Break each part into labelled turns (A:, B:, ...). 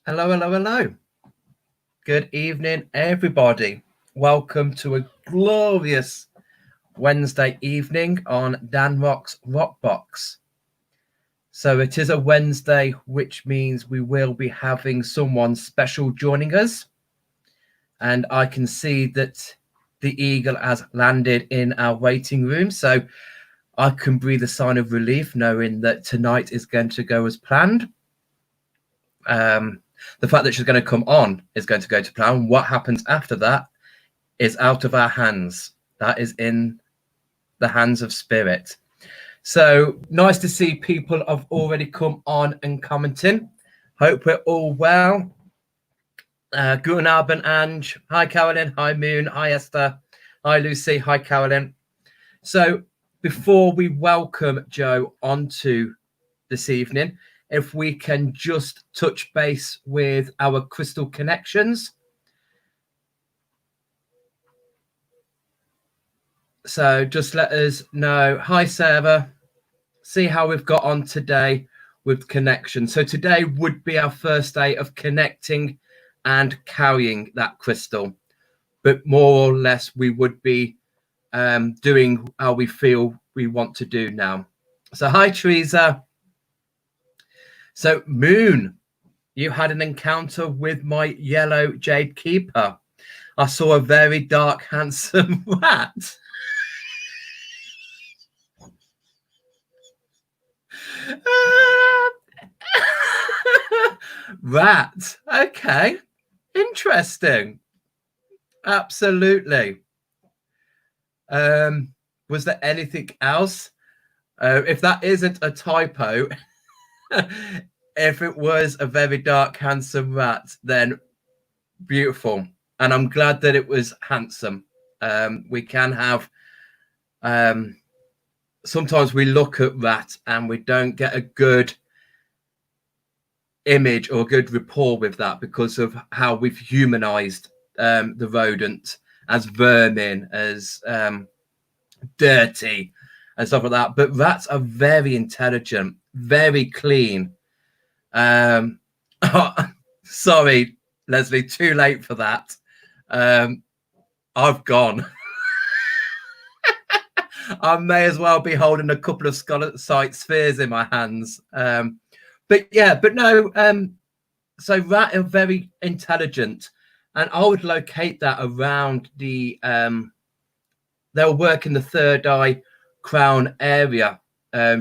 A: Hello, hello, hello. Good evening, everybody. Welcome to a glorious Wednesday evening on ROX Box. So it is a Wednesday, which means we will be having someone special joining us. And I can see that the Eagle has landed in our waiting room. So I can breathe a sign of relief knowing that tonight is going to go as planned. The fact that she's going to come on is going to go to plan. What happens after that is out of our hands. That is in the hands of spirit. So nice to see people have already come on and commenting. Hope we're all well. Guten Abend, Ange. Hi, Carolyn. Hi, Moon. Hi, Esther. Hi, Lucy. Hi, Carolyn. So before we welcome Jo onto this evening, if we can just touch base with our crystal connections. So just let us know. Hi, Sarah. See how we've got on today with connection. So today would be our first day of connecting and carrying that crystal. But more or less, we would be doing how we feel we want to do now. So hi, Teresa. So Moon, you had an encounter with my yellow jade keeper. I saw a very dark, handsome rat. Rat. Okay. Interesting. Absolutely. Was there anything else? If that isn't a typo, if it was a very dark, handsome rat, then beautiful. And I'm glad that it was handsome. We can have sometimes we look at rat and we don't get a good image or good rapport with that because of how we've humanized the rodent as vermin, as dirty and stuff like that. But rats are very intelligent, very clean. Sorry, Leslie, too late for that. I've gone. I may as well be holding a couple of site spheres in my hands. But no. So rat are very intelligent, and I would locate that around the. They'll work in the third eye crown area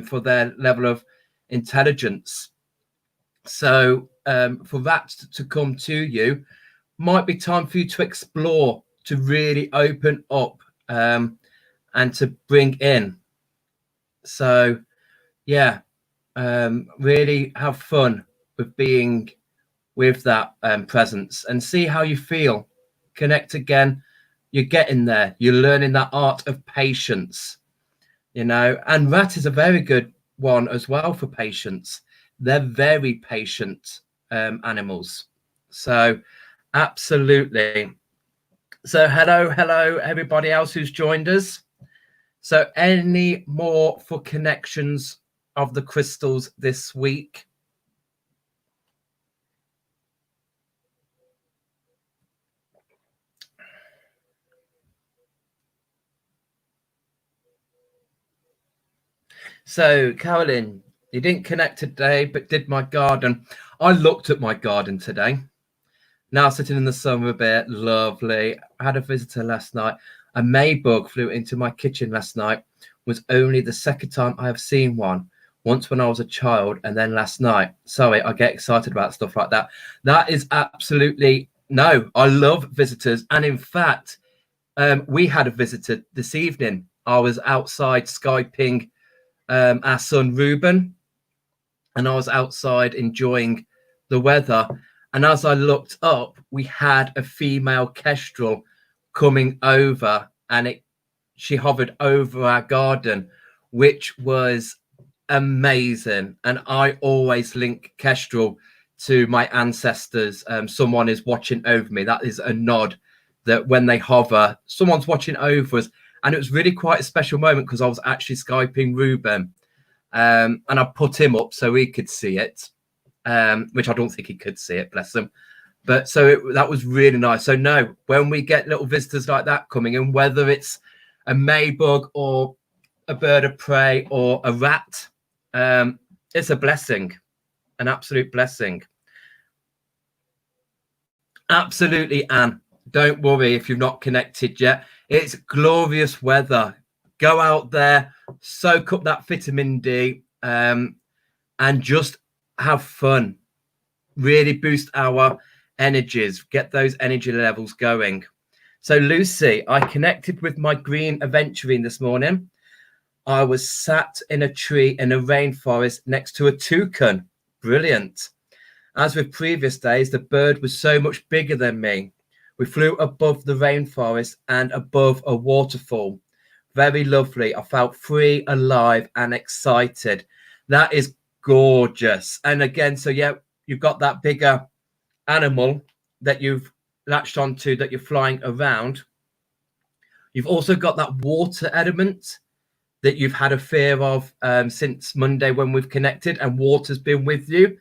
A: for their level of intelligence. So for that to come to you, might be time for you to explore, to really open up and to bring in. So, yeah, really have fun with being with that presence and see how you feel. Connect again. You're getting there. You're learning that art of patience, and rat is a very good one as well for patience. They're very patient animals. So absolutely. So hello, everybody else who's joined us. So any more for connections of the crystals this week? So Carolyn, you didn't connect today, but did my garden. I looked at my garden today. Now sitting in the sun a bit, lovely. I had a visitor last night. A Maybug flew into my kitchen last night. Was only the second time I have seen one. Once when I was a child, and then last night. Sorry, I get excited about stuff like that. That is absolutely no. I love visitors, and in fact, we had a visitor this evening. I was outside Skyping our son Ruben, and I was outside enjoying the weather. And as I looked up, we had a female kestrel coming over, and she hovered over our garden, which was amazing. And I always link kestrel to my ancestors. Someone is watching over me. That is a nod that when they hover, someone's watching over us. And it was really quite a special moment because I was actually Skyping Ruben. And I put him up so he could see it. which I don't think he could see it, bless him. But so that was really nice. So no, when we get little visitors like that coming in, whether it's a maybug or a bird of prey or a rat, it's a blessing, an absolute blessing. Absolutely, Anne. Don't worry if you've not connected yet. It's glorious weather. Go out there, soak up that vitamin D, and just have fun. Really boost our energies, get those energy levels going. So, Lucy, I connected with my green aventurine this morning. I was sat in a tree in a rainforest next to a toucan. Brilliant. As with previous days, the bird was so much bigger than me. We flew above the rainforest and above a waterfall. Very lovely. I felt free, alive, and excited. That is gorgeous. And again, so yeah, you've got that bigger animal that you've latched onto, that you're flying around. You've also got that water element that you've had a fear of since Monday when we've connected, and water's been with you.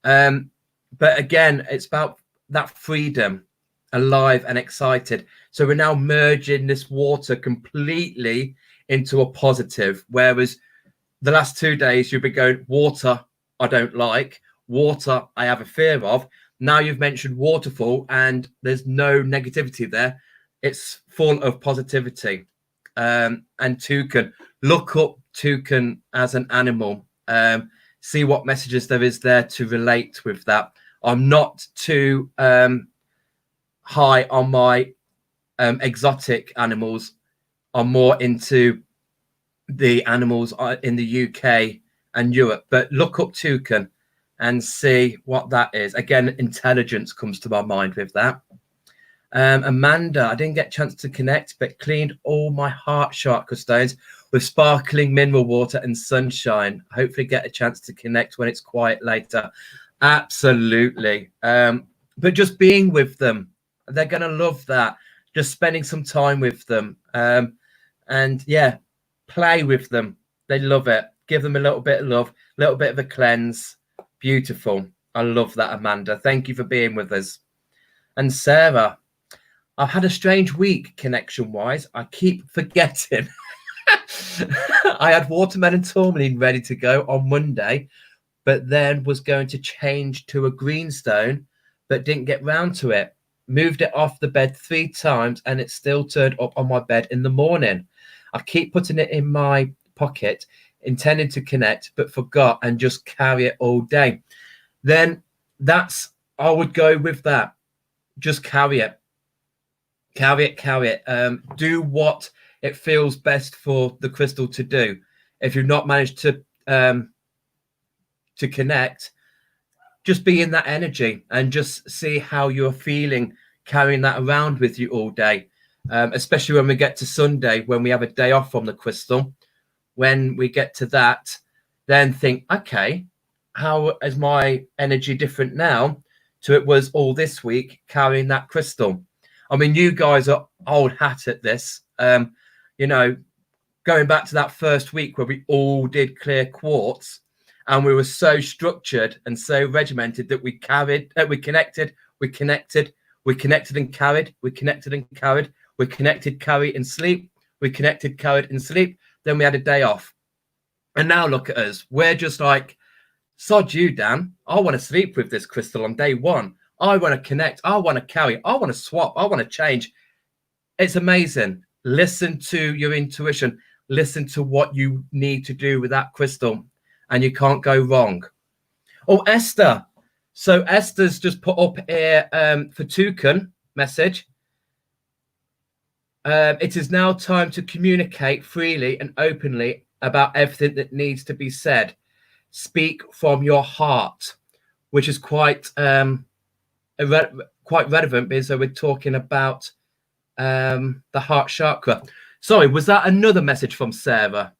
A: But again, it's about that freedom, alive and excited. So we're now merging this water completely into a positive, whereas the last 2 days you've been going, water I don't like, water I have a fear of. Now you've mentioned waterfall and there's no negativity there. It's full of positivity. And toucan, look up toucan as an animal. See what messages there is there to relate with that. I'm not too high on my exotic animals. I'm more into the animals in the UK and Europe. But look up toucan and see what that is. Again, intelligence comes to my mind with that. Amanda, I didn't get a chance to connect, but cleaned all my heart chakra stones with sparkling mineral water and sunshine. Hopefully get a chance to connect when it's quiet later. Absolutely. But just being with them, they're going to love that. Just spending some time with them. And yeah, play with them. They love it. Give them a little bit of love, a little bit of a cleanse. Beautiful. I love that, Amanda. Thank you for being with us. And Sarah, I've had a strange week connection-wise. I keep forgetting. I had watermelon tourmaline ready to go on Monday, but then was going to change to a greenstone, but didn't get round to it. Moved it off the bed 3 times, and it still turned up on my bed in the morning. I keep putting it in my pocket, intending to connect, but forgot and just carry it all day. Then I would go with that. Just carry it. Carry it. Do what it feels best for the crystal to do. If you've not managed to connect, just be in that energy and just see how you're feeling carrying that around with you all day. Especially when we get to Sunday, when we have a day off from the crystal. When we get to that, then think, okay, how is my energy different now to it was all this week carrying that crystal? I mean, you guys are old hat at this. You know, going back to that first week where we all did clear quartz, and we were so structured and so regimented that we connected and carried, we connected, carry and sleep, we connected, carried and sleep. Then we had a day off. And now look at us. We're just like, sod you, Dan. I want to sleep with this crystal on day one. I want to connect. I want to carry. I want to swap. I want to change. It's amazing. Listen to your intuition. Listen to what you need to do with that crystal, and you can't go wrong. Oh, Esther. So Esther's just put up here for toucan message. It is now time to communicate freely and openly about everything that needs to be said. Speak from your heart, which is quite relevant because we're talking about the heart chakra. Sorry, was that another message from Sarah?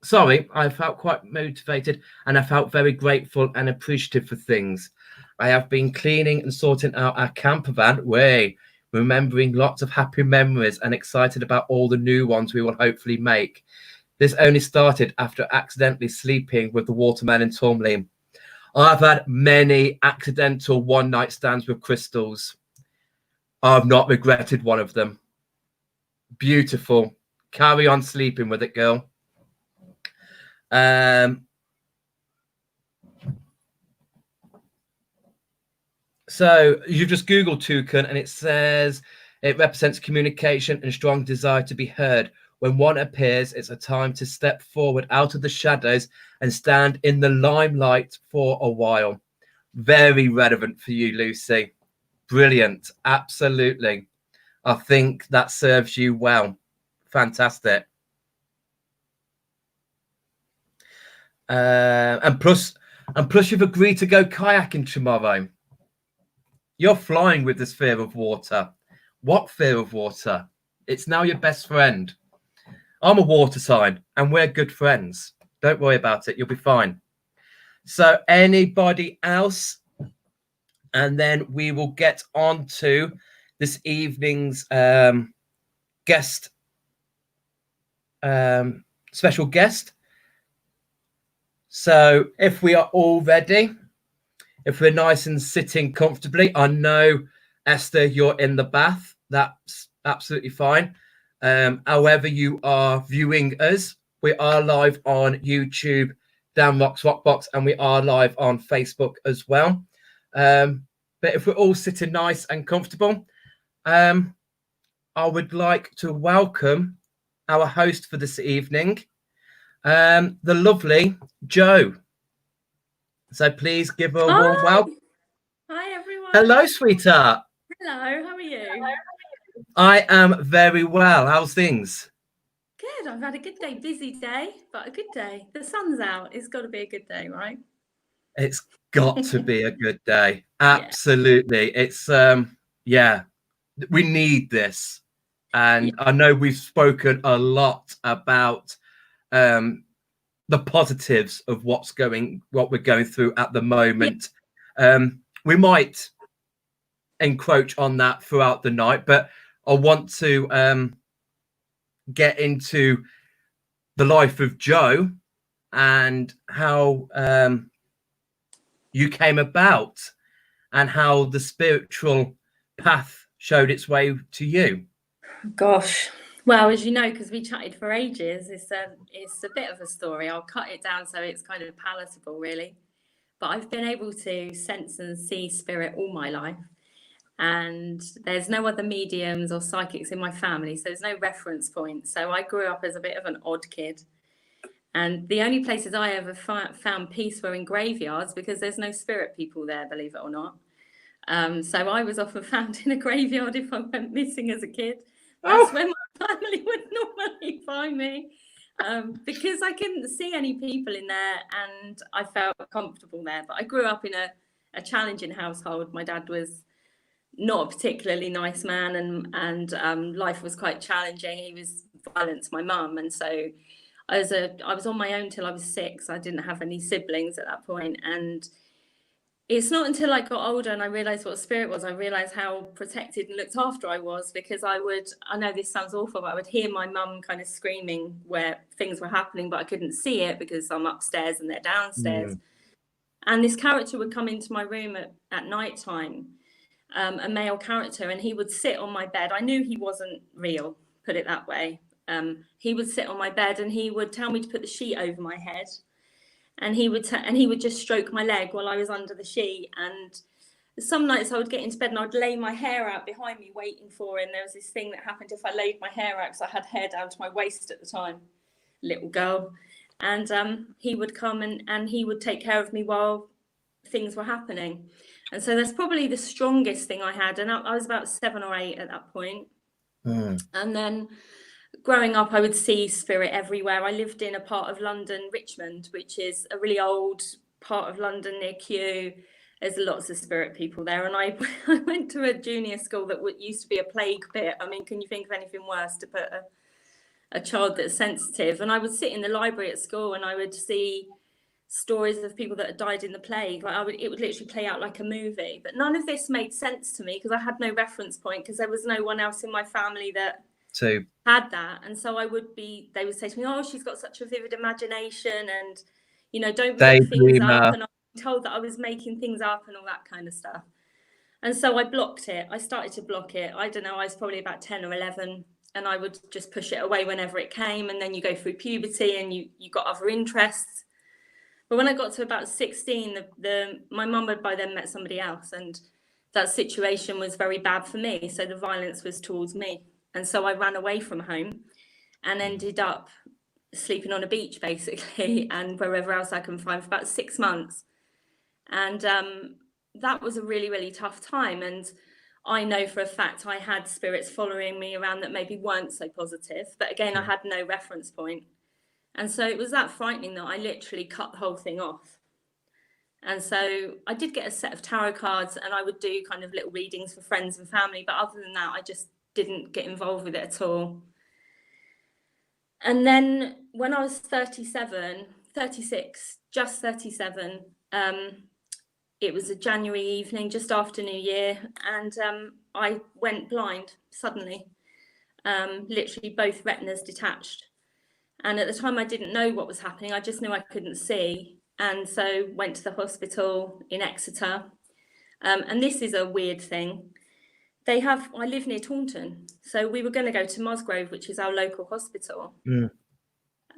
A: Sorry, I felt quite motivated and I felt very grateful and appreciative for things. I have been cleaning and sorting out our camper van, remembering lots of happy memories and excited about all the new ones we will hopefully make. This only started after accidentally sleeping with the watermelon tourmaline. I've had many accidental one-night stands with crystals. I've not regretted one of them. Beautiful. Carry on sleeping with it, girl. So you've just Googled toucan, and it says it represents communication and strong desire to be heard. When one appears, it's a time to step forward out of the shadows and stand in the limelight for a while. Very relevant for you, Lucy. Brilliant. Absolutely. I think that serves you well. Fantastic. And plus you've agreed to go kayaking tomorrow. You're flying with this fear of water. What fear of water? It's now your best friend. I'm a water sign and we're good friends. Don't worry about it. You'll be fine. So anybody else? And then we will get on to this evening's guest, special guest. So if we are all ready, if we're nice and sitting comfortably, I know, Esther, you're in the bath. That's absolutely fine. However you are viewing us, we are live on YouTube, ROX BOX, and we are live on Facebook as well. But if we're all sitting nice and comfortable, I would like to welcome our host for this evening, the lovely Jo. So please give her a warm welcome.
B: Hi, everyone.
A: Hello, sweetheart.
B: Hello, how are you?
A: I am very well. How's things?
B: Good. I've had a good day. Busy day, but a good day. The sun's out. It's got to be a good day, right?
A: It's got to be a good day. Absolutely. Yeah. It's yeah, we need this. And I know we've spoken a lot about the positives of what we're going through at the moment. We might encroach on that throughout the night, but I want to get into the life of Jo and how you came about and how the spiritual path showed its way to you.
B: Gosh. Well, as you know, because we chatted for ages, it's a bit of a story. I'll cut it down so it's kind of palatable, really. But I've been able to sense and see spirit all my life. And there's no other mediums or psychics in my family, so there's no reference point. So I grew up as a bit of an odd kid. And the only places I ever found peace were in graveyards, because there's no spirit people there, believe it or not. So I was often found in a graveyard if I went missing as a kid. That's where my family would normally find me, because I couldn't see any people in there and I felt comfortable there. But I grew up in a challenging household. My dad was not a particularly nice man, and life was quite challenging. He was violent to my mum, and so I was on my own till I was 6. I didn't have any siblings at that point, and it's not until I got older and I realised what spirit was, I realised how protected and looked after I was, because I know this sounds awful, but I would hear my mum kind of screaming where things were happening, but I couldn't see it because I'm upstairs and they're downstairs. And this character would come into my room at night time, a male character, and he would sit on my bed. I knew he wasn't real, put it that way. He would sit on my bed and he would tell me to put the sheet over my head. And he would just stroke my leg while I was under the sheet. And some nights I would get into bed and I'd lay my hair out behind me waiting for him. There was this thing that happened if I laid my hair out, because I had hair down to my waist at the time, little girl. And he would come and he would take care of me while things were happening. And so that's probably the strongest thing I had. And I was about 7 or 8 at that point. And then growing up, I would see spirit everywhere. I lived in a part of London, Richmond, which is a really old part of London near Kew. There's lots of spirit people there. And I went to a junior school that used to be a plague pit. I mean, can you think of anything worse to put a child that's sensitive? And I would sit in the library at school and I would see stories of people that had died in the plague. It would literally play out like a movie. But none of this made sense to me because I had no reference point, because there was no one else in my family that had that. And so they would say to me, oh, she's got such a vivid imagination, and don't make things up. And told that I was making things up and all that kind of stuff. And so I blocked it. I started to block it. I don't know, I was probably about 10 or 11, and I would just push it away whenever it came. And then you go through puberty and you got other interests. But when I got to about 16, my mum had by then met somebody else, and that situation was very bad for me. So the violence was towards me. And so I ran away from home and ended up sleeping on a beach, basically, and wherever else I can find for about 6 months. And that was a really, really tough time. And I know for a fact I had spirits following me around that maybe weren't so positive. But again, I had no reference point. And so it was that frightening that I literally cut the whole thing off. And so I did get a set of tarot cards, and I would do kind of little readings for friends and family. But other than that, I just didn't get involved with it at all. And then when I was 36, just 37, it was a January evening, just after New Year, and I went blind suddenly. Literally both retinas detached. And at the time I didn't know what was happening. I just knew I couldn't see. And so went to the hospital in Exeter. And this is a weird thing. I live near Taunton. So we were going to go to Musgrove, which is our local hospital.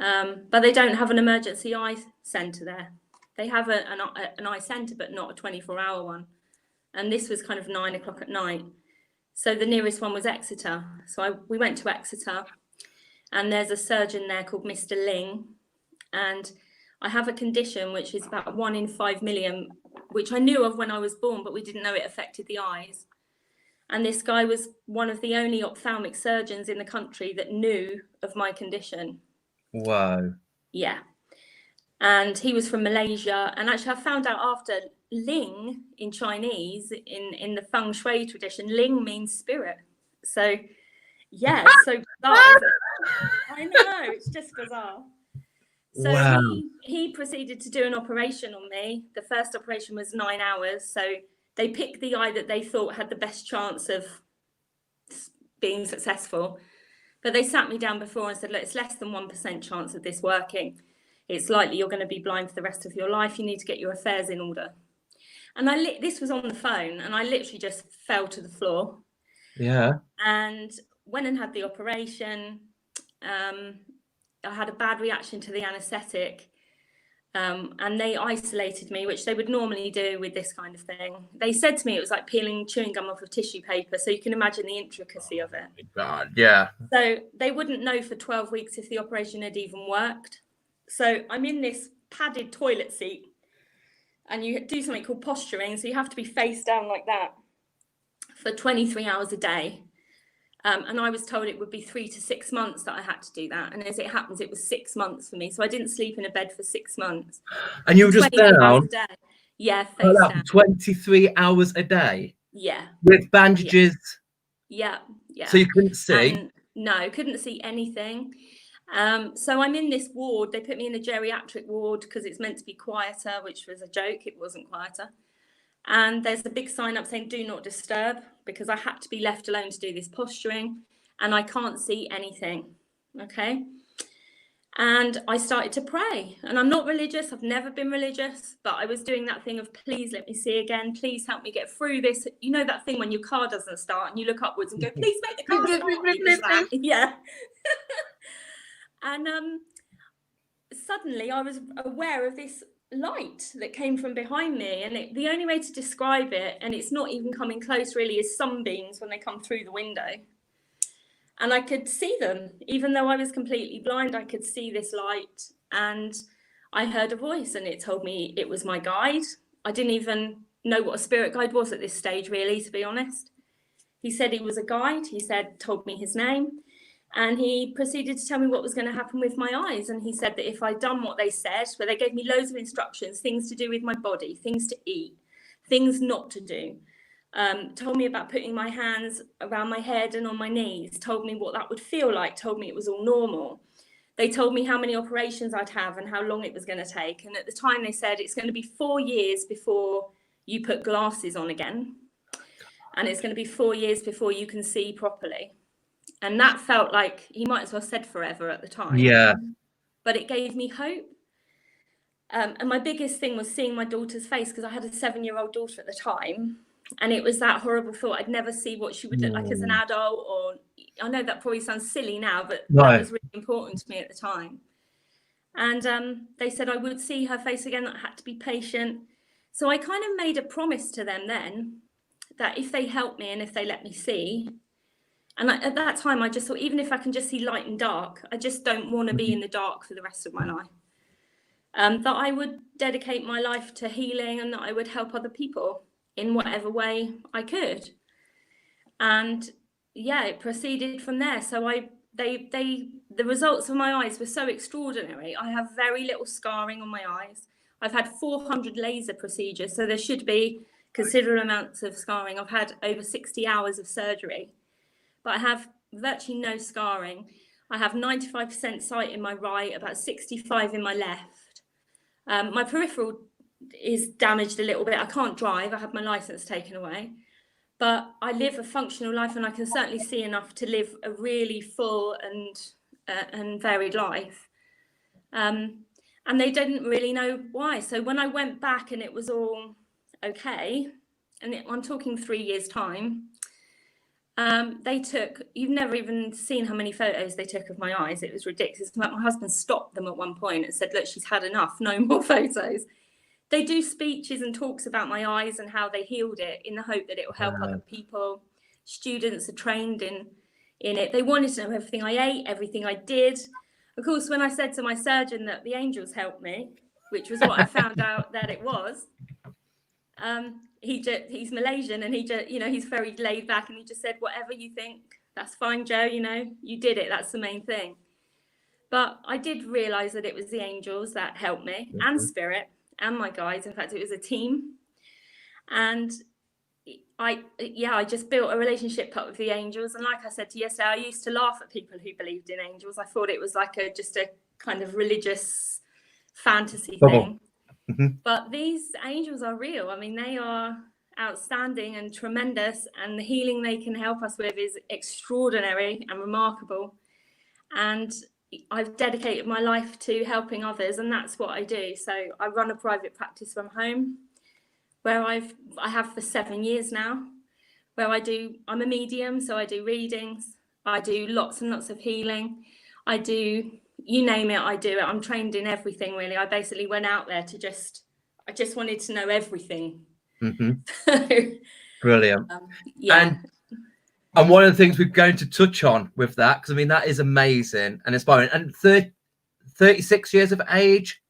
B: But they don't have an emergency eye centre there. They have an eye centre, but not a 24-hour one. And this was kind of 9 o'clock at night. So the nearest one was Exeter. So we went to Exeter, and there's a surgeon there called Mr. Ling. And I have a condition which is about 1 in 5 million, which I knew of when I was born, but we didn't know it affected the eyes. And this guy was one of the only ophthalmic surgeons in the country that knew of my condition.
A: Wow.
B: Yeah. And he was from Malaysia. And actually, I found out after, Ling in Chinese, in the feng shui tradition, Ling means spirit. So, yeah, so bizarre, isn't it? I know, it's just bizarre. So
A: wow.
B: he proceeded to do an operation on me. The first operation was 9 hours. So they picked the eye that they thought had the best chance of being successful. But they sat me down before and said, look, it's less than 1% chance of this working. It's likely you're going to be blind for the rest of your life. You need to get your affairs in order. And this was on the phone, and I literally just fell to the floor.
A: Yeah.
B: And went and had the operation. I had a bad reaction to the anaesthetic. And they isolated me, which they would normally do with this kind of thing. They said to me it was like peeling chewing gum off of tissue paper, so you can imagine the intricacy of it.
A: Oh my God, yeah.
B: So they wouldn't know for 12 weeks if the operation had even worked. So I'm in this padded toilet seat, and you do something called posturing, so you have to be face down like that for 23 hours a day. And I was told it would be 3 to 6 months that I had to do that. And as it happens, it was 6 months for me. So I didn't sleep in a bed for 6 months.
A: And you were just down?
B: Yeah, face down.
A: 23 hours a day?
B: Yeah.
A: With bandages?
B: Yeah.
A: So you couldn't see?
B: No, couldn't see anything. So I'm in this ward. They put me in a geriatric ward because it's meant to be quieter, which was a joke. It wasn't quieter. And there's a big sign up saying, do not disturb, because I had to be left alone to do this posturing, and I can't see anything. Okay. And I started to pray, and I'm not religious. I've never been religious, but I was doing that thing of, please let me see again. Please help me get through this. You know, that thing when your car doesn't start and you look upwards and go, please make the car start. Yeah. And suddenly I was aware of this light that came from behind me, and the only way to describe it, and it's not even coming close really, is sunbeams when they come through the window. And I could see them, even though I was completely blind. I could see this light, and I heard a voice, and it told me it was my guide. I didn't even know what a spirit guide was at this stage, really, to be honest. He said he was a guide. He told me his name. And he proceeded to tell me what was going to happen with my eyes. And he said that if I'd done what they said, where they gave me loads of instructions, things to do with my body, things to eat, things not to do, told me about putting my hands around my head and on my knees, told me what that would feel like, told me it was all normal. They told me how many operations I'd have and how long it was going to take. And at the time they said it's going to be 4 years before you put glasses on again. And it's going to be 4 years before you can see properly. And that felt like he might as well said forever at the time.
A: Yeah.
B: But it gave me hope. And my biggest thing was seeing my daughter's face, because I had a 7-year-old daughter at the time. And it was that horrible thought, I'd never see what she would look like as an adult. Or I know that probably sounds silly now, but that was really important to me at the time. And they said I would see her face again, that I had to be patient. So I kind of made a promise to them then that if they help me and if they let me see, and at that time I just thought, even if I can just see light and dark, I just don't want to be in the dark for the rest of my life. That I would dedicate my life to healing, and that I would help other people in whatever way I could. And yeah, it proceeded from there. So the results of my eyes were so extraordinary. I have very little scarring on my eyes. I've had 400 laser procedures, so there should be considerable amounts of scarring. I've had over 60 hours of surgery, but I have virtually no scarring. I have 95% sight in my right, about 65 in my left. My peripheral is damaged a little bit. I can't drive. I had my license taken away, but I live a functional life, and I can certainly see enough to live a really full and varied life. And they didn't really know why. So when I went back and it was all okay, and I'm talking 3 years' time, they took, you've never even seen how many photos they took of my eyes. It was ridiculous. My husband stopped them at one point and said, look, she's had enough, no more photos. They do speeches and talks about my eyes and how they healed it, in the hope that it will help other people. Students are trained in it. They wanted to know everything I ate, everything I did. Of course, when I said to my surgeon that the angels helped me, which was what I found out that it was, he's Malaysian, and he's very laid back, and he just said, whatever you think, that's fine, Jo, you did it. That's the main thing. But I did realize that it was the angels that helped me, and spirit, and my guides. In fact, it was a team. And I just built a relationship up with the angels. And like I said to you yesterday, I used to laugh at people who believed in angels. I thought it was like just a kind of religious fantasy thing. Mm-hmm. But these angels are real. I mean, they are outstanding and tremendous, and the healing they can help us with is extraordinary and remarkable. And I've dedicated my life to helping others, and that's what I do. So I run a private practice from home, where I have for 7 years now, where I'm a medium, so I do readings, I do lots and lots of healing, I do, you name it, I do it. I'm trained in everything, really. I basically went out there I just wanted to know everything. Mm-hmm.
A: Brilliant. And one of the things we're going to touch on with that, because I mean, that is amazing and inspiring. And 36 years of age,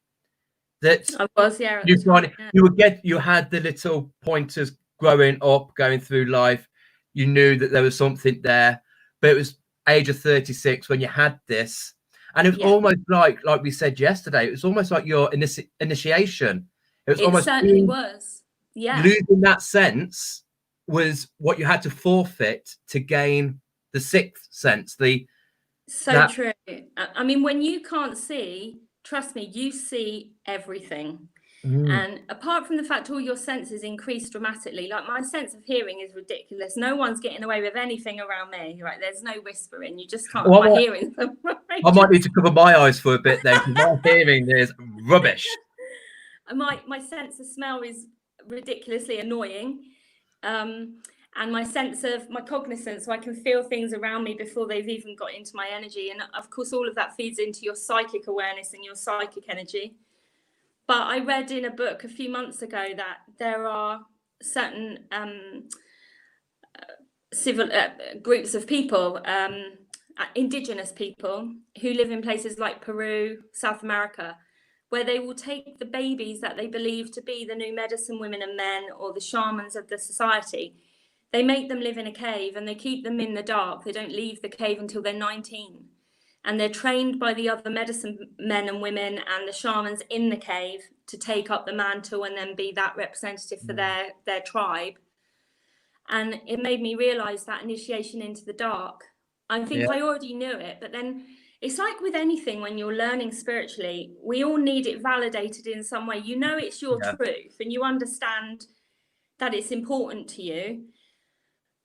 A: that
B: I was, yeah.
A: You had the little pointers growing up, going through life. You knew that there was something there, but it was age of 36 when you had this, and it was almost like we said yesterday. It was almost like your initiation. It
B: certainly was. Yeah,
A: losing that sense was what you had to forfeit to gain the sixth sense.
B: True. I mean, when you can't see, trust me, you see everything. And apart from the fact all your senses increase dramatically, like my sense of hearing is ridiculous. No one's getting away with anything around me, right? There's no whispering. You just can't. My hearing. I
A: might need to cover my eyes for a bit then, because my hearing is rubbish.
B: My sense of smell is ridiculously annoying. And my sense of my cognizance, so I can feel things around me before they've even got into my energy. And of course, all of that feeds into your psychic awareness and your psychic energy. But I read in a book a few months ago that there are certain civil groups of people, indigenous people, who live in places like Peru, South America, where they will take the babies that they believe to be the new medicine women and men, or the shamans of the society. They make them live in a cave, and they keep them in the dark. They don't leave the cave until they're 19. And they're trained by the other medicine men and women and the shamans in the cave to take up the mantle and then be that representative for their tribe. And it made me realize that initiation into the dark. I think I already knew it, but then it's like with anything, when you're learning spiritually, we all need it validated in some way. You know, it's your truth, and you understand that it's important to you.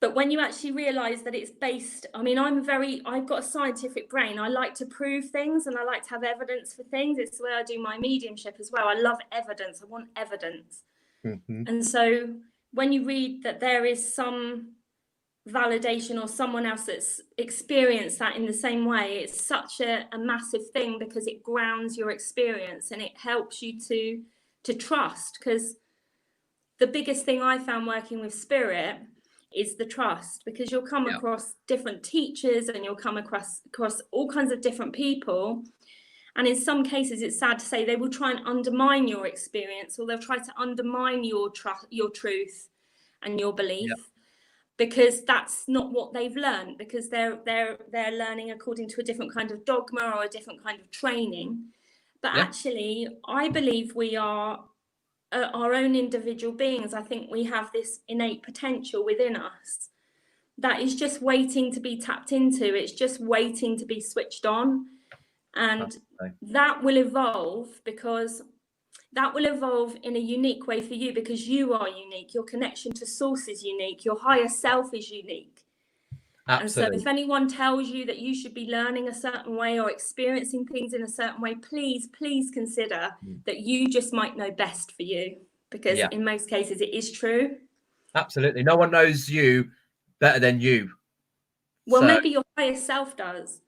B: But when you actually realize that it's based, I mean, I've got a scientific brain. I like to prove things and I like to have evidence for things. It's the way I do my mediumship as well. I love evidence. I want evidence.
A: Mm-hmm.
B: And so when you read that there is some validation or someone else that's experienced that in the same way, it's such a massive thing, because it grounds your experience and it helps you to trust. Because the biggest thing I found working with spirit is the trust, because you'll come across different teachers and you'll come across all kinds of different people, and in some cases, it's sad to say, they will try and undermine your experience, or they'll try to undermine your truth and your belief, because that's not what they've learned, because they're learning according to a different kind of dogma or a different kind of training. But actually, I believe we are our own individual beings. I think we have this innate potential within us that is just waiting to be tapped into. It's just waiting to be switched on. And that will evolve, because that will evolve in a unique way for you, because you are unique. Your connection to source is unique. Your higher self is unique.
A: Absolutely.
B: And so if anyone tells you that you should be learning a certain way or experiencing things in a certain way, please consider that you just might know best for you, because in most cases it is true.
A: Absolutely. No one knows you better than you.
B: Well, maybe your higher self does,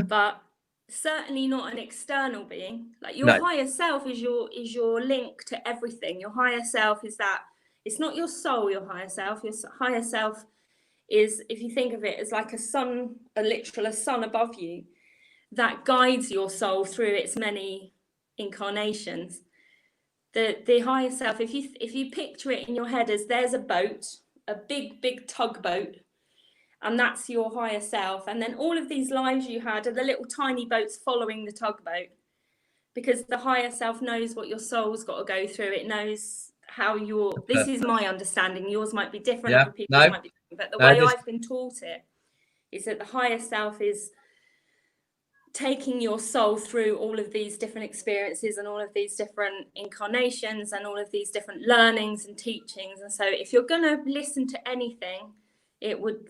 B: but certainly not an external being. Like your higher self is your link to everything. Your higher self is that. It's not your soul, your higher self. Your higher self is, if you think of it as like a sun, a literal sun above you, that guides your soul through its many incarnations. The higher self, if you picture it in your head as there's a boat, a big tugboat, and that's your higher self, and then all of these lives you had are the little tiny boats following the tugboat, because the higher self knows what your soul's got to go through. It knows how this is my understanding, yours might be different, other people's might be different, but the way I've been taught it is that the higher self is taking your soul through all of these different experiences and all of these different incarnations and all of these different learnings and teachings. And so if you're going to listen to anything,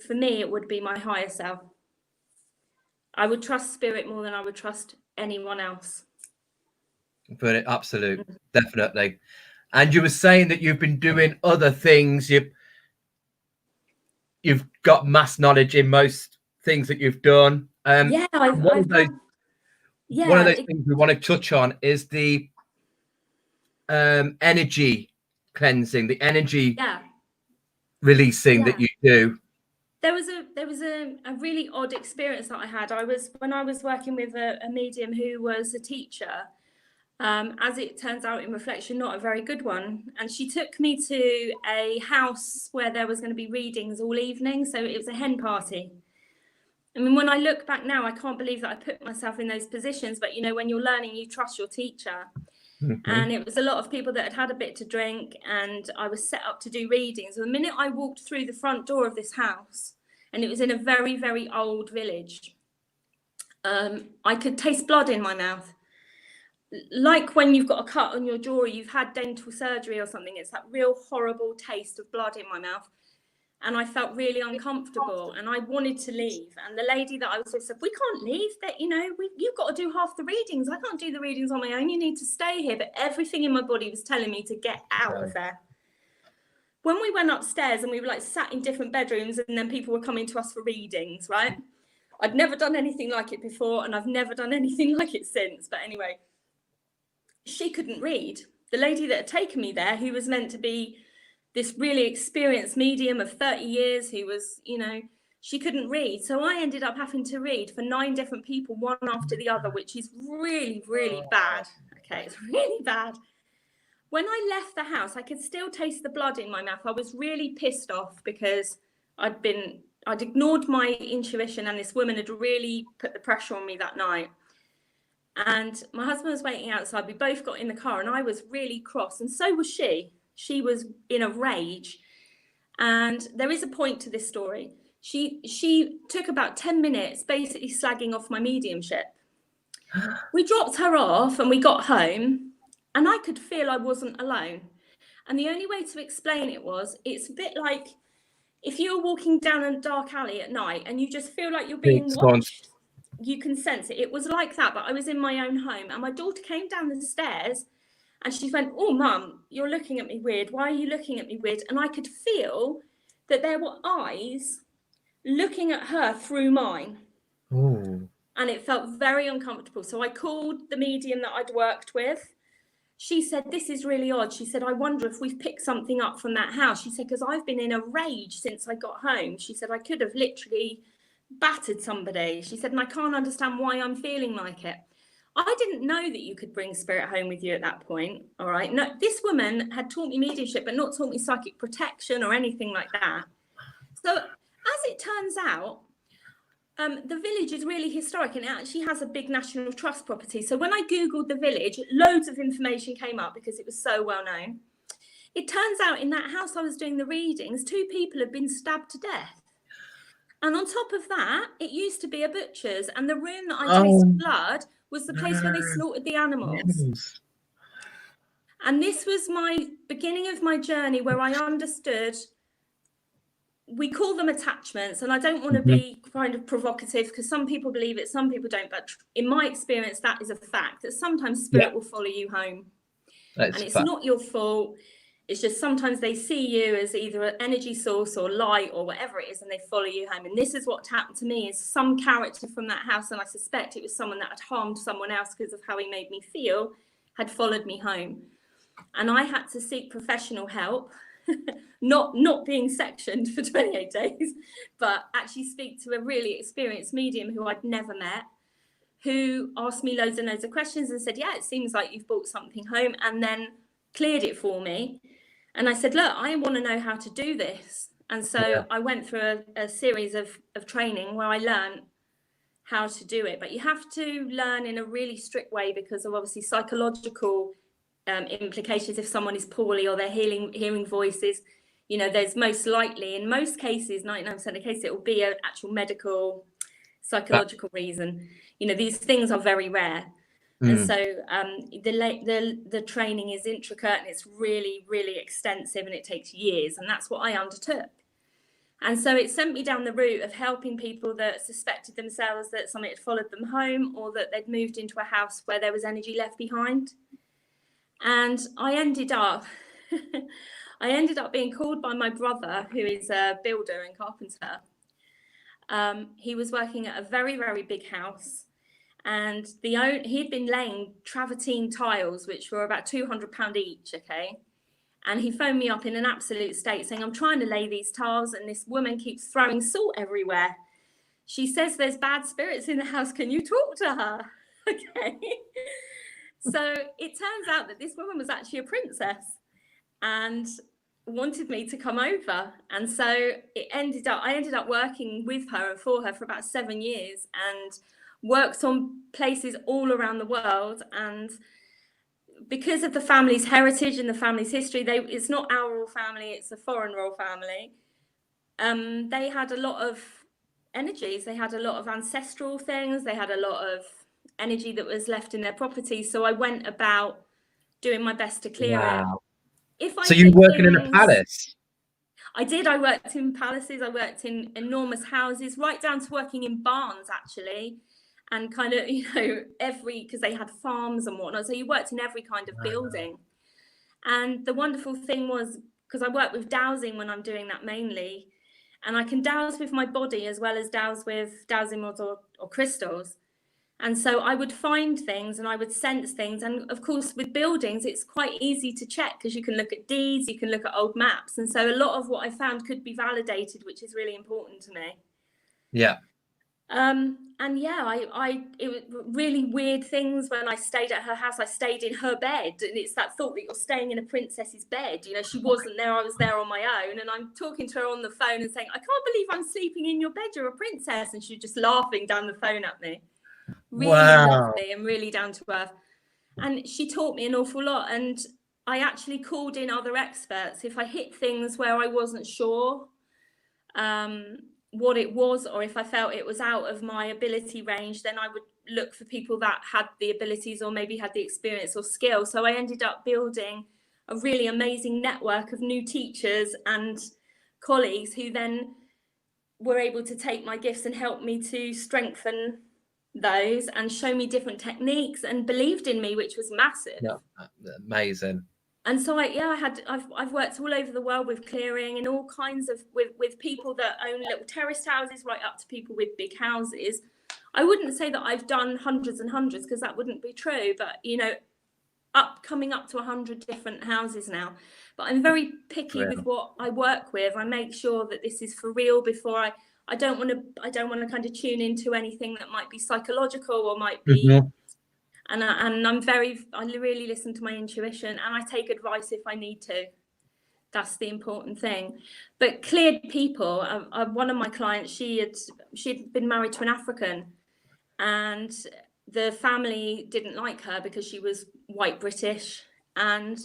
B: for me it would be my higher self. I would trust spirit more than I would trust anyone else.
A: But absolute, definitely. And you were saying that you've been doing other things. You've got mass knowledge in most things that you've done. One of those things we want to touch on is the energy cleansing, the energy releasing that you do.
B: There was a really odd experience that I had. When I was working with a medium who was a teacher, as it turns out in reflection, not a very good one. And she took me to a house where there was going to be readings all evening. So it was a hen party. I mean, when I look back now, I can't believe that I put myself in those positions. But, you know, when you're learning, you trust your teacher. And it was a lot of people that had a bit to drink, and I was set up to do readings. And the minute I walked through the front door of this house, and it was in a very, very old village, I could taste blood in my mouth. Like when you've got a cut on your jaw, or you've had dental surgery or something, it's that real horrible taste of blood in my mouth. And I felt really uncomfortable, and I wanted to leave. And the lady that I was with said, "We can't leave. That, you know, you've got to do half the readings. I can't do the readings on my own. You need to stay here." But everything in my body was telling me to get out of there. When we went upstairs and we were like sat in different bedrooms, and then people were coming to us for readings, right? I'd never done anything like it before, and I've never done anything like it since. But anyway, she couldn't read. The lady that had taken me there, who was meant to be this really experienced medium of 30 years, who was, you know, she couldn't read. So I ended up having to read for 9 different people, one after the other, which is really, really bad. Okay, it's really bad. When I left the house, I could still taste the blood in my mouth. I was really pissed off because I'd ignored my intuition, and this woman had really put the pressure on me that night. And my husband was waiting outside. We both got in the car, and I was really cross, and so was she. She was in a rage. And there is a point to this story. She took about 10 minutes basically slagging off my mediumship. We dropped her off and we got home, and I could feel I wasn't alone. And the only way to explain it was, it's a bit like if you're walking down a dark alley at night and you just feel like you're being watched, you can sense it. It was like that, but I was in my own home, and my daughter came down the stairs and she went, "Oh, Mum, you're looking at me weird. Why are you looking at me weird?" And I could feel that there were eyes looking at her through mine.
A: Ooh.
B: And it felt very uncomfortable. So I called the medium that I'd worked with. She said, "This is really odd." She said, "I wonder if we've picked something up from that house." She said, "Because I've been in a rage since I got home." She said, "I could have literally battered somebody." She said, "And I can't understand why I'm feeling like it." I didn't know that you could bring spirit home with you at that point. All right. No, this woman had taught me mediumship, but not taught me psychic protection or anything like that. So as it turns out, the village is really historic, and it actually has a big National Trust property. So when I Googled the village, loads of information came up because it was so well known. It turns out in that house I was doing the readings, 2 people had been stabbed to death. And on top of that, it used to be a butcher's, and the room that I tasted blood was the place where they slaughtered the animals. And this was my beginning of my journey where I understood. We call them attachments, and I don't want to be kind of provocative because some people believe it, some people don't. But in my experience, that is a fact, that sometimes spirit will follow you home. And it's not your fault. It's just sometimes they see you as either an energy source or light or whatever it is, and they follow you home. And this is what happened to me, is some character from that house, and I suspect it was someone that had harmed someone else because of how he made me feel, had followed me home. And I had to seek professional help. not being sectioned for 28 days, but actually speak to a really experienced medium who I'd never met, who asked me loads and loads of questions and said, "Yeah, it seems like you've brought something home," and then cleared it for me. And I said, "Look, I want to know how to do this." And so I went through a series of training where I learned how to do it. But you have to learn in a really strict way because of obviously psychological implications. If someone is poorly or they're hearing voices, you know, there's most likely, in most cases, 99% of the cases, it will be an actual medical, psychological reason. You know, these things are very rare. And so the training is intricate, and it's really, really extensive, and it takes years, and that's what I undertook. And so it sent me down the route of helping people that suspected themselves that something had followed them home, or that they'd moved into a house where there was energy left behind. And I ended up being called by my brother, who is a builder and carpenter. He was working at a very, very big house, and he'd been laying travertine tiles, which were about £200 each, okay? And he phoned me up in an absolute state saying, "I'm trying to lay these tiles, and this woman keeps throwing salt everywhere. She says there's bad spirits in the house. Can you talk to her?" Okay. So it turns out that this woman was actually a princess and wanted me to come over. And so I ended up working with her and for her for about 7 years, and worked on places all around the world. And because of the family's heritage and the family's history, it's not our royal family, it's a foreign royal family. They had a lot of energies, they had a lot of ancestral things, they had a lot of energy that was left in their property. So I went about doing my best to clear it.
A: So you were working in a palace?
B: I did. I worked in palaces. I worked in enormous houses, right down to working in barns, actually. And kind of, you know, because they had farms and whatnot. So you worked in every kind of building. And the wonderful thing was, because I work with dowsing when I'm doing that mainly, and I can dowse with my body as well as dowse with dowsing rods or crystals. And so I would find things and I would sense things. And of course, with buildings, it's quite easy to check because you can look at deeds, you can look at old maps. And so a lot of what I found could be validated, which is really important to me.
A: Yeah.
B: And yeah, it was really weird things when I stayed at her house. I stayed in her bed, and it's that thought that you're staying in a princess's bed. You know, she wasn't there, I was there on my own, and I'm talking to her on the phone and saying, "I can't believe I'm sleeping in your bed, you're a princess." And she's just laughing down the phone at me. Really lovely and really down to earth. And she taught me an awful lot. And I actually called in other experts. If I hit things where I wasn't sure what it was, or if I felt it was out of my ability range, then I would look for people that had the abilities or maybe had the experience or skill. So I ended up building a really amazing network of new teachers and colleagues who then were able to take my gifts and help me to strengthen those and show me different techniques and believed in me, which was massive.
A: Yeah, amazing.
B: And so I've worked all over the world with clearing and all kinds of with people that own little terraced houses right up to people with big houses. I wouldn't say that I've done hundreds and hundreds, because that wouldn't be true, but you know, coming up to 100 different houses now. But I'm very picky with what I work with. I make sure that this is for real before I don't want to kind of tune into anything that might be psychological or might be.
A: Mm-hmm.
B: And I really listen to my intuition, and I take advice if I need to. That's the important thing. But cleared people, one of my clients, she'd been married to an African, and the family didn't like her because she was white British, and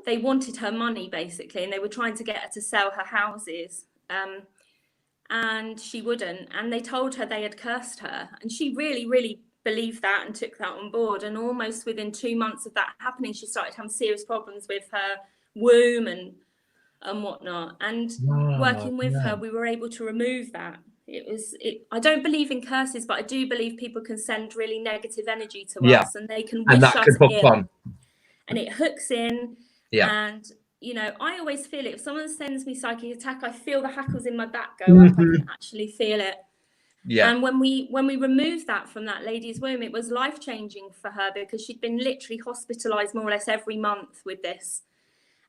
B: they wanted her money basically, and they were trying to get her to sell her houses, and she wouldn't, and they told her they had cursed her, and she really believed that and took that on board. And almost within 2 months of that happening, she started having serious problems with her womb and whatnot. And working with her, we were able to remove that. I don't believe in curses, but I do believe people can send really negative energy to us, and they can wish us ill, and it hooks in. And you know, I always feel it. If someone sends me psychic attack, I feel the hackles in my back go up. I can actually feel it. And when we removed that from that lady's womb, it was life-changing for her, because she'd been literally hospitalized more or less every month with this.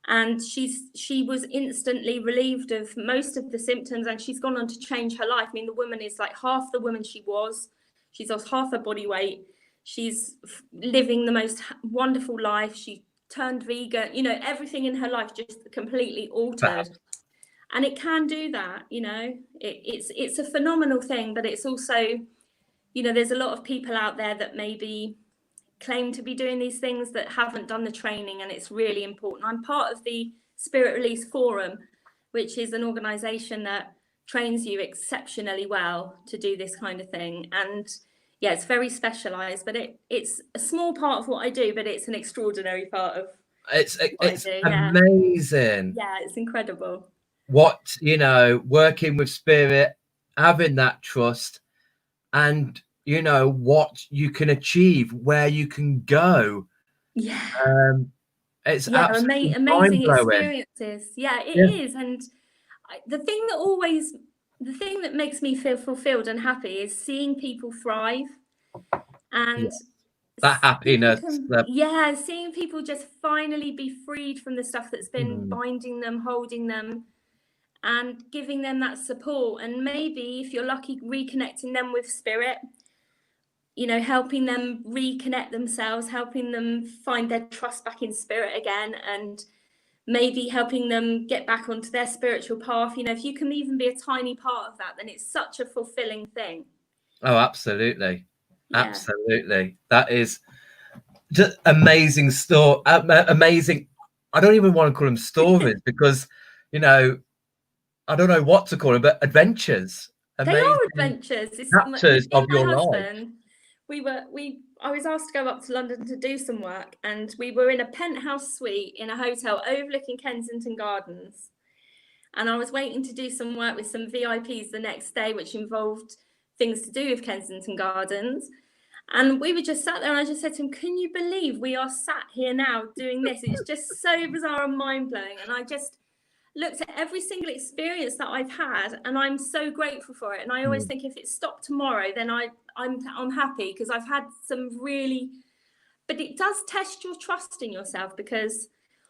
B: And she was instantly relieved of most of the symptoms, and she's gone on to change her life. I mean, the woman is like half the woman she was. She's lost half her body weight. She's living the most wonderful life. She turned vegan, you know, everything in her life just completely altered. And it can do that, you know, it's a phenomenal thing. But it's also, you know, there's a lot of people out there that maybe claim to be doing these things that haven't done the training, and it's really important. I'm part of the Spirit Release Forum, which is an organization that trains you exceptionally well to do this kind of thing. And yeah, it's very specialized, but it's a small part of what I do, but it's an extraordinary part of
A: it's
B: yeah.
A: Amazing.
B: Yeah, it's incredible.
A: What, you know, working with spirit, having that trust, and you know what you can achieve, where you can go. It's absolutely
B: amazing
A: mind-blowing.
B: experiences. Yeah, it is. And the thing that makes me feel fulfilled and happy is seeing people thrive, and
A: that happiness.
B: Seeing people just finally be freed from the stuff that's been binding them, holding them, and giving them that support. And maybe, if you're lucky, reconnecting them with spirit, you know, helping them reconnect themselves, helping them find their trust back in spirit again, and maybe helping them get back onto their spiritual path. You know, if you can even be a tiny part of that, then it's such a fulfilling thing.
A: Oh, absolutely. Absolutely. That is just amazing story. Amazing. I don't even want to call them stories because, you know, I don't know what to call them, but adventures.
B: They are adventures.
A: Chapters of your life.
B: I was asked to go up to London to do some work, and we were in a penthouse suite in a hotel overlooking Kensington Gardens. And I was waiting to do some work with some VIPs the next day, which involved things to do with Kensington Gardens. And we were just sat there, and I just said to him, can you believe we are sat here now doing this? It's just so bizarre and mind-blowing. And I just looked at every single experience that I've had, and I'm so grateful for it. And I always think if it stopped tomorrow, then I'm happy, because I've had some really, but it does test your trust in yourself, because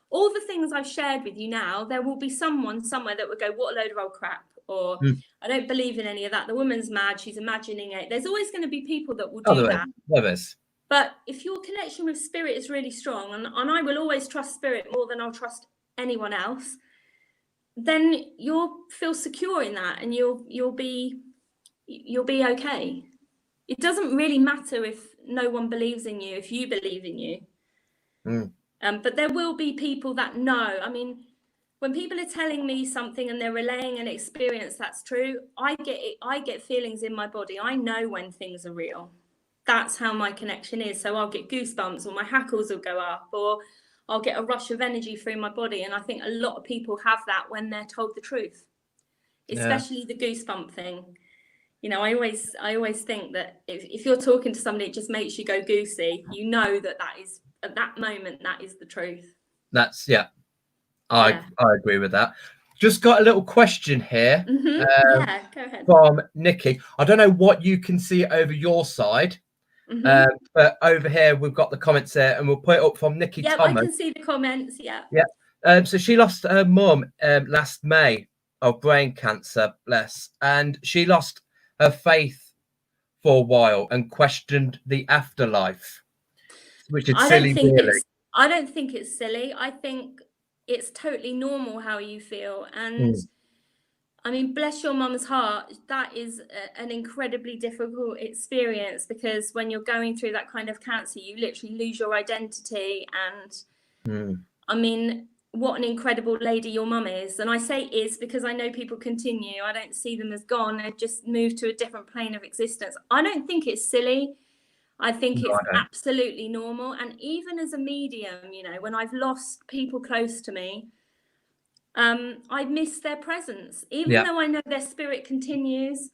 B: all the things I've shared with you now, there will be someone somewhere that would go, what a load of old crap, or I don't believe in any of that. The woman's mad, she's imagining it. There's always going to be people that will do that. But if your connection with spirit is really strong, and I will always trust spirit more than I'll trust anyone else, then you'll feel secure in that, and you'll be okay. It doesn't really matter if no one believes in you, if you believe in you. But there will be people that know. I mean, when people are telling me something and they're relaying an experience that's true, I get feelings in my body. I know when things are real. That's how my connection is. So I'll get goosebumps, or my hackles will go up, or I'll get a rush of energy through my body. And I think a lot of people have that when they're told the truth. especially the goosebump thing. You know, I always think that if you're talking to somebody, it just makes you go goosey. You know that is at that moment, that is the truth.
A: That's I agree with that. Just got a little question here.
B: Yeah, go ahead.
A: From Nikki. I don't know what you can see over your side, but over here we've got the comments there, and we'll put it up from Nikki Thomas.
B: I can see the comments. Yeah.
A: So she lost her mum last May of brain cancer, bless, and she lost her faith for a while and questioned the afterlife, which is silly, really.
B: I don't think it's silly. I think it's totally normal how you feel, and I mean, bless your mum's heart. That is an incredibly difficult experience, because when you're going through that kind of cancer, you literally lose your identity. And I mean, what an incredible lady your mum is. And I say is because I know people continue. I don't see them as gone. They've just moved to a different plane of existence. I don't think it's silly. I think it's absolutely normal. And even as a medium, you know, when I've lost people close to me, I miss their presence. Even though I know their spirit continues,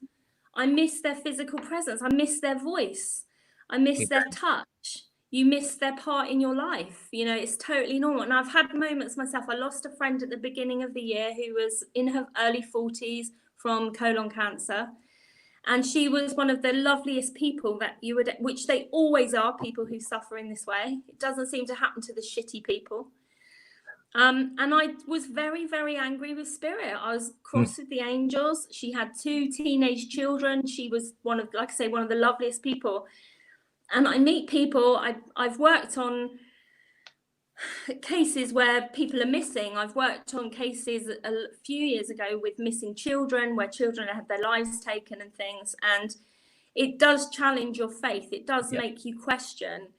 B: I miss their physical presence. I miss their voice. I miss their touch. You miss their part in your life. You know, it's totally normal. And I've had moments myself. I lost a friend at the beginning of the year who was in her early 40s from colon cancer. And she was one of the loveliest people that you would, which they always are, people who suffer in this way. It doesn't seem to happen to the shitty people. And I was very, very angry with spirit. I was cross with the angels. She had 2 teenage children. She was one of, like I say, one of the loveliest people. And I meet people. I've worked on cases where people are missing. I've worked on cases a few years ago with missing children, where children had their lives taken and things. And it does challenge your faith. It does make you question.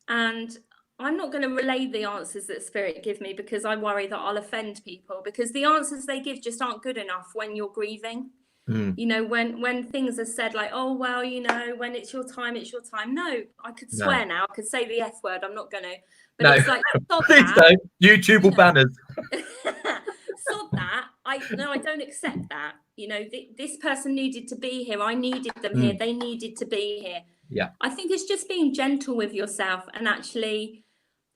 B: And I'm not going to relay the answers that spirit give me, because I worry that I'll offend people, because the answers they give just aren't good enough when you're grieving. You know, when things are said like, oh, well, you know, when it's your time, it's your time. No, I could swear now. I could say the F word. I'm not going to. But it's like,
A: please don't. YouTube will ban us.
B: Sod that. I don't accept that. You know, this person needed to be here. I needed them here. They needed to be here.
A: Yeah.
B: I think it's just being gentle with yourself and actually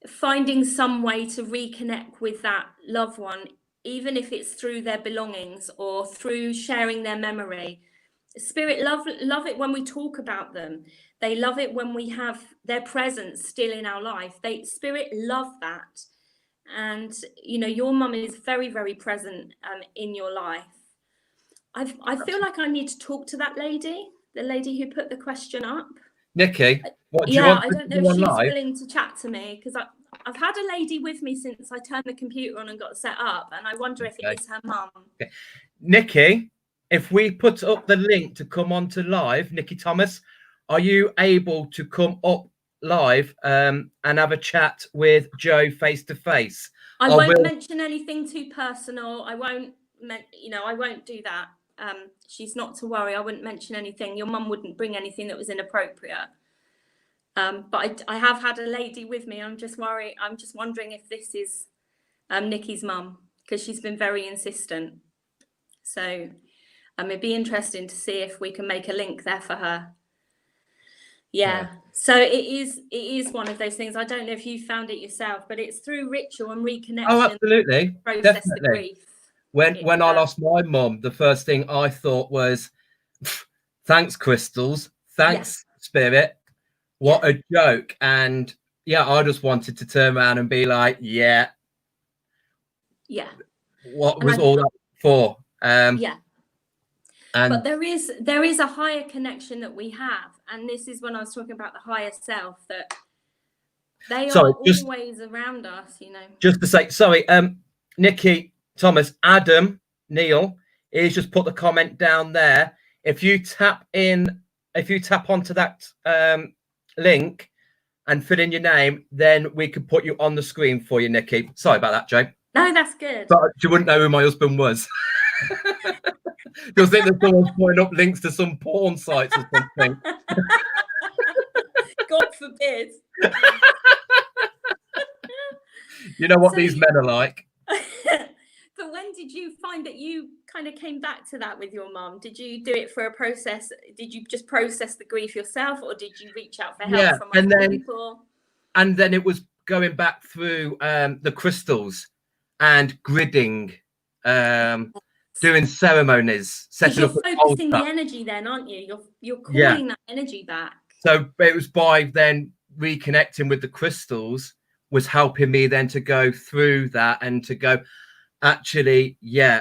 B: finding some way to reconnect with that loved one, even if it's through their belongings or through sharing their memory. Spirit love it when we talk about them. They love it when we have their presence still in our life. Spirit love that. And, you know, your mum is very, very present in your life. I feel like I need to talk to that lady, the lady who put the question up.
A: Nikki, what do you want?
B: I don't know if she's willing to chat to me, because I've had a lady with me since I turned the computer on and got set up, and I wonder if it is her mum. Okay.
A: Nikki, if we put up the link to come on to live, Nikki Thomas, are you able to come up live and have a chat with Jo face to face?
B: I won't mention anything too personal. I won't do that. She's not to worry. I wouldn't mention anything. Your mum wouldn't bring anything that was inappropriate. But I have had a lady with me. I'm just worried. I'm just wondering if this is Nikki's mum, because she's been very insistent. So it'd be interesting to see if we can make a link there for her. Yeah. So it is one of those things. I don't know if you found it yourself, but it's through ritual and reconnection.
A: Oh, absolutely.
B: Process the grief.
A: When I lost my mum, the first thing I thought was, thanks, crystals. Thanks, spirit. What a joke. And I just wanted to turn around and be like, what was all that for?
B: But there is a higher connection that we have. And this is when I was talking about the higher self, that they are always around us, you know. Just to say,
A: sorry, Nikki Thomas, Adam Neil is just put the comment down there. If you tap onto that link and fill in your name, then we could put you on the screen for you, Nikki. Sorry about that, Jo.
B: No, that's good.
A: But you wouldn't know who my husband was. Just think that someone's putting up links to some porn sites or something.
B: God forbid.
A: You know what these men are like.
B: But when did you find that you kind of came back to that with your mum? Did you do it for a process? Did you just process the grief yourself, or did you reach out for help from other people?
A: And then it was going back through the crystals and gridding, doing ceremonies, setting up.
B: You're focusing the energy then, aren't you? You're calling that energy back.
A: So it was by then reconnecting with the crystals was helping me then to go through that and to go, actually,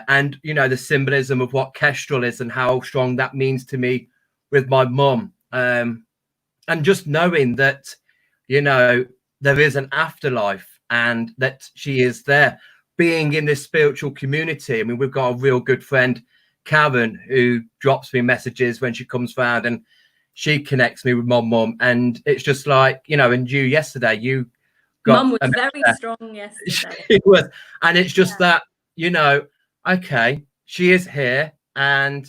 A: and you know, the symbolism of what kestrel is and how strong that means to me with my mum, and just knowing that, you know, there is an afterlife and that she is there, being in this spiritual community. I mean, we've got a real good friend, Karen, who drops me messages when she comes round, and she connects me with my mum. And it's just like, you know, and you yesterday, you got
B: mum was very strong yesterday.
A: She was, and it's just that, you know, okay, she is here, and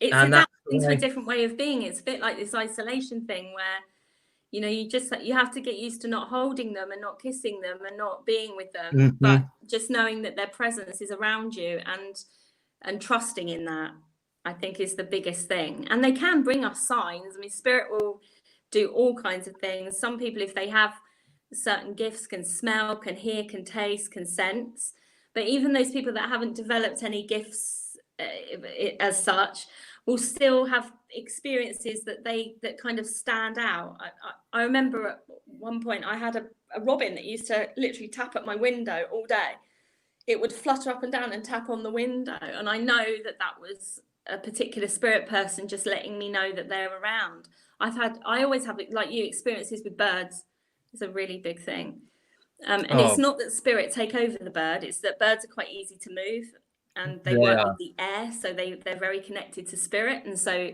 B: it's adapting to a different way of being. It's a bit like this isolation thing where, you know, you have to get used to not holding them and not kissing them and not being with them, but just knowing that their presence is around you and trusting in that, I think, is the biggest thing. And they can bring us signs. I mean, spirit will do all kinds of things. Some people, if they have certain gifts, can smell, can hear, can taste, can sense. But even those people that haven't developed any gifts as such will still have experiences that kind of stand out. I remember at one point I had a robin that used to literally tap at my window all day. It would flutter up and down and tap on the window, and I know that was a particular spirit person just letting me know that they're around. I always have, like you, experiences with birds. It's a really big thing. And it's not that spirit take over the bird, it's that birds are quite easy to move, and they work with the air, so they're very connected to spirit, and so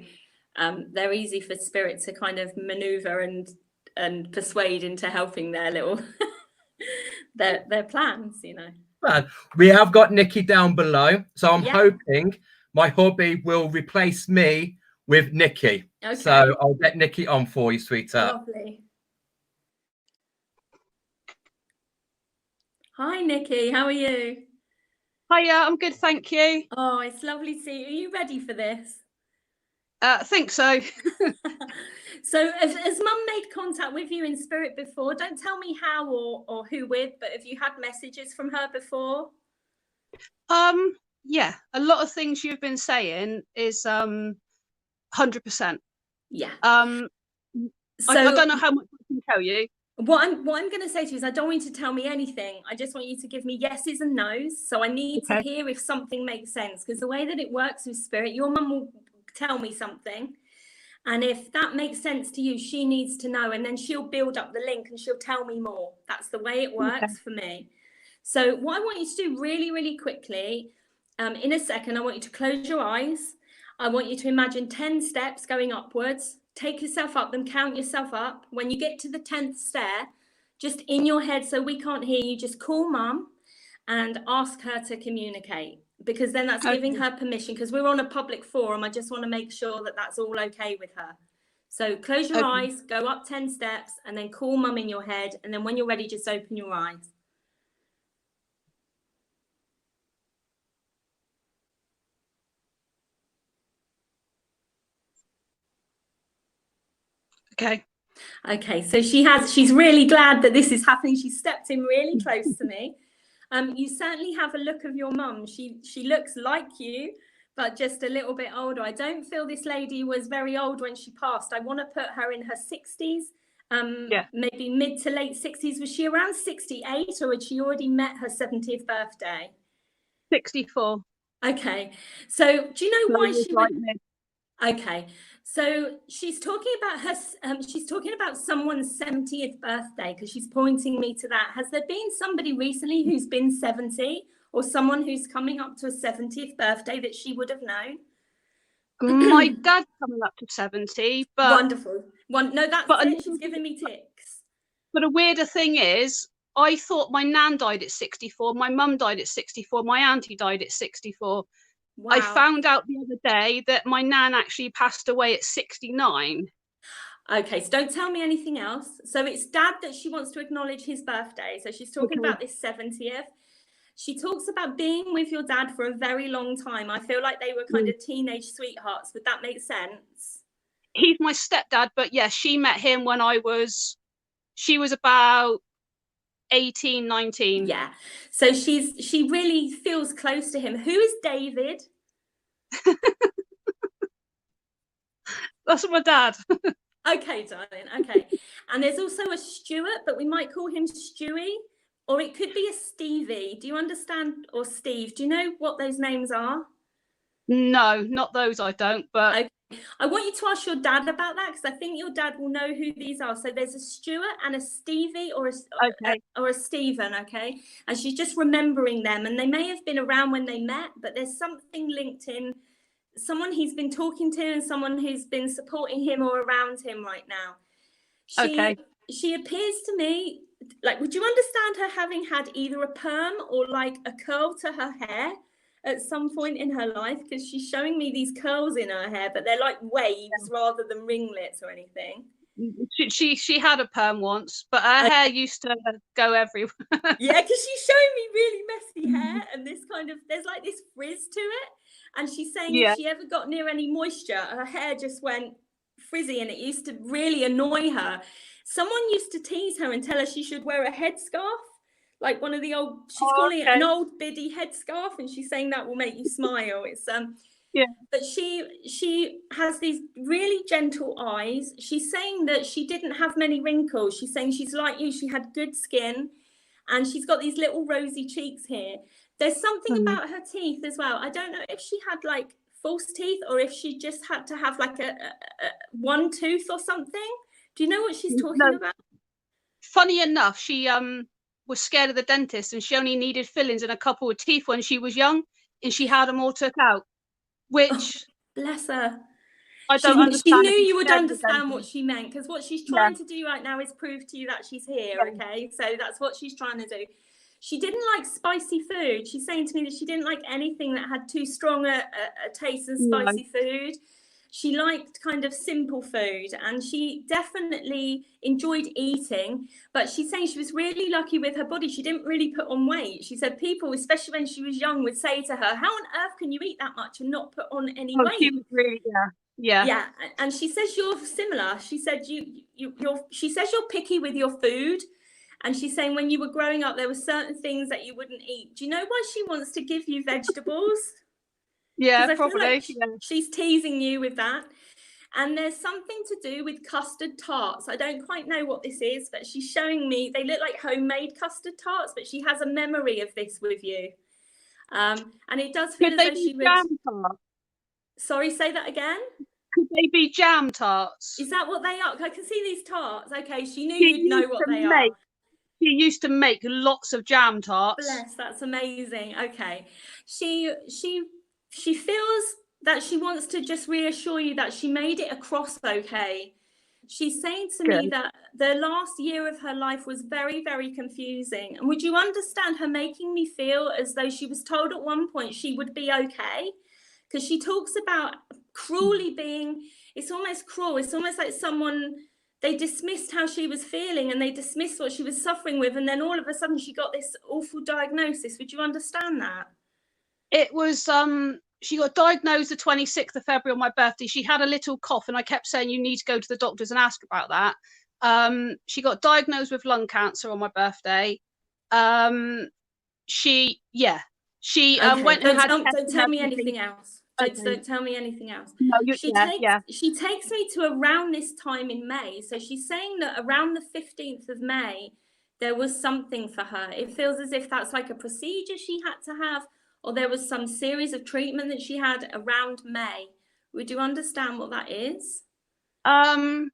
B: they're easy for spirit to kind of maneuver and persuade into helping their little their plans, you know.
A: Well, we have got Nikki down below, so I'm hoping my hubby will replace me with Nikki. Okay. So I'll get Nikki on for you, sweetheart.
B: Lovely. Hi, Nikki. How are you?
C: Hiya, I'm good, thank you.
B: Oh, it's lovely to see you. Are you ready for this?
C: I think so.
B: So has Mum made contact with you in spirit before? Don't tell me how or who with, but have you had messages from her before?
C: Yeah, a lot of things you've been saying is 100%.
B: Yeah.
C: So I don't know how much I can tell you.
B: What I'm going to say to you is I don't want you to tell me anything. I just want you to give me yeses and nos. So I need to hear if something makes sense, because the way that it works with spirit, your mum will tell me something, and if that makes sense to you, she needs to know, and then she'll build up the link and she'll tell me more. That's the way it works for me. So what I want you to do really, really quickly, in a second, I want you to close your eyes. I want you to imagine 10 steps going upwards. Take yourself up them, count yourself up. When you get to the 10th stair, just in your head, so we can't hear you, just call Mum and ask her to communicate, because then that's giving her permission, because we're on a public forum. I just want to make sure that that's all okay with her. So close your eyes, go up 10 steps, and then call Mum in your head. And then when you're ready, just open your eyes. Okay, so she's really glad that this is happening. She stepped in really close to me. You certainly have a look of your mum. She looks like you, but just a little bit older. I don't feel this lady was very old when she passed. I want to put her in her 60s, maybe mid to late 60s. Was she around 68, or had she already met her 70th birthday?
C: 64.
B: Okay, so do you know why she would... Okay, so she's talking about her. She's talking about someone's 70th birthday, because she's pointing me to that. Has there been somebody recently who's been 70, or someone who's coming up to a 70th birthday that she would have known?
C: My dad's coming up to 70, but
B: wonderful. No, that's it. She's giving me ticks.
C: But a weirder thing is, I thought my nan died at 64, my mum died at 64, my auntie died at 64. Wow. I found out the other day that my nan actually passed away at 69.
B: Okay, so don't tell me anything else. So it's Dad that she wants to acknowledge his birthday. So she's talking about this 70th. She talks about being with your dad for a very long time. I feel like they were kind of teenage sweethearts. Would that make sense?
C: He's my stepdad, but yes, she met him when she was about 18, 19.
B: Yeah. So she really feels close to him. Who is David?
C: That's my dad.
B: Okay, darling. Okay. And there's also a Stuart, but we might call him Stewie, or it could be a Stevie. Do you understand? Or Steve? Do you know what those names are?
C: No, not those. I don't. But
B: okay. I want you to ask your dad about that, because I think your dad will know who these are. So there's a Stuart and a Stevie, or a Stephen. Okay. And she's just remembering them, and they may have been around when they met, but there's something linked in. Someone he's been talking to and someone who's been supporting him or around him right now. She appears to me like, would you understand her having had either a perm or like a curl to her hair at some point in her life? Because she's showing me these curls in her hair, but they're like waves rather than ringlets or anything.
C: She had a perm once, but her hair used to go everywhere.
B: Yeah, because she's showing me really messy hair and this kind of, there's like this frizz to it. And she's saying if she ever got near any moisture, her hair just went frizzy, and it used to really annoy her. Someone used to tease her and tell her she should wear a headscarf, like one of the old, she's calling it an old biddy headscarf, and she's saying that will make you smile. It's but she has these really gentle eyes. She's saying that she didn't have many wrinkles. She's saying she's like you, she had good skin, and she's got these little rosy cheeks here. There's something about her teeth as well. I don't know if she had like false teeth or if she just had to have like a one tooth or something. Do you know what she's talking about?
C: Funny enough, she was scared of the dentist, and she only needed fillings in a couple of teeth when she was young, and she had them all took out. Which
B: bless her.
C: I don't understand.
B: She knew you would understand what she meant, because what she's trying to do right now is prove to you that she's here. Okay, so that's what she's trying to do. She didn't like spicy food. She's saying to me that she didn't like anything that had too strong a taste and spicy food. She liked kind of simple food, and she definitely enjoyed eating, but she's saying she was really lucky with her body. She didn't really put on weight. She said people, especially when she was young, would say to her, how on earth can you eat that much and not put on any weight?
C: She was really, yeah.
B: And she says you're similar. She said she says you're picky with your food. And she's saying when you were growing up, there were certain things that you wouldn't eat. Do you know why she wants to give you vegetables?
C: Yeah, probably. Like
B: she's teasing you with that. And there's something to do with custard tarts. I don't quite know what this is, but she's showing me, they look like homemade custard tarts, but she has a memory of this with you. And it does feel as though she would...
C: jam tarts?
B: Sorry, say that again?
C: Could they be jam tarts?
B: Is that what they are? I can see these tarts. Okay, she knew you'd know what they are.
C: She used to make lots of jam tarts.
B: Bless, that's amazing. Okay. She feels that she wants to just reassure you that she made it across okay. She's saying to me that the last year of her life was very, very confusing. And would you understand her making me feel as though she was told at one point she would be okay? Because she talks about cruelly being, it's almost cruel. It's almost like someone... They dismissed how she was feeling, and they dismissed what she was suffering with, and then all of a sudden she got this awful diagnosis. Would you understand that?
C: It was she got diagnosed the 26th of February on my birthday. She had a little cough, and I kept saying you need to go to the doctors and ask about that. She got diagnosed with lung cancer on my birthday. She went and had...
B: Don't tell me anything else. Don't tell me anything else.
C: No,
B: she takes me to around this time in May. So she's saying that around the 15th of May, there was something for her. It feels as if that's like a procedure she had to have, or there was some series of treatment that she had around May. Would you understand what that is?
C: I'm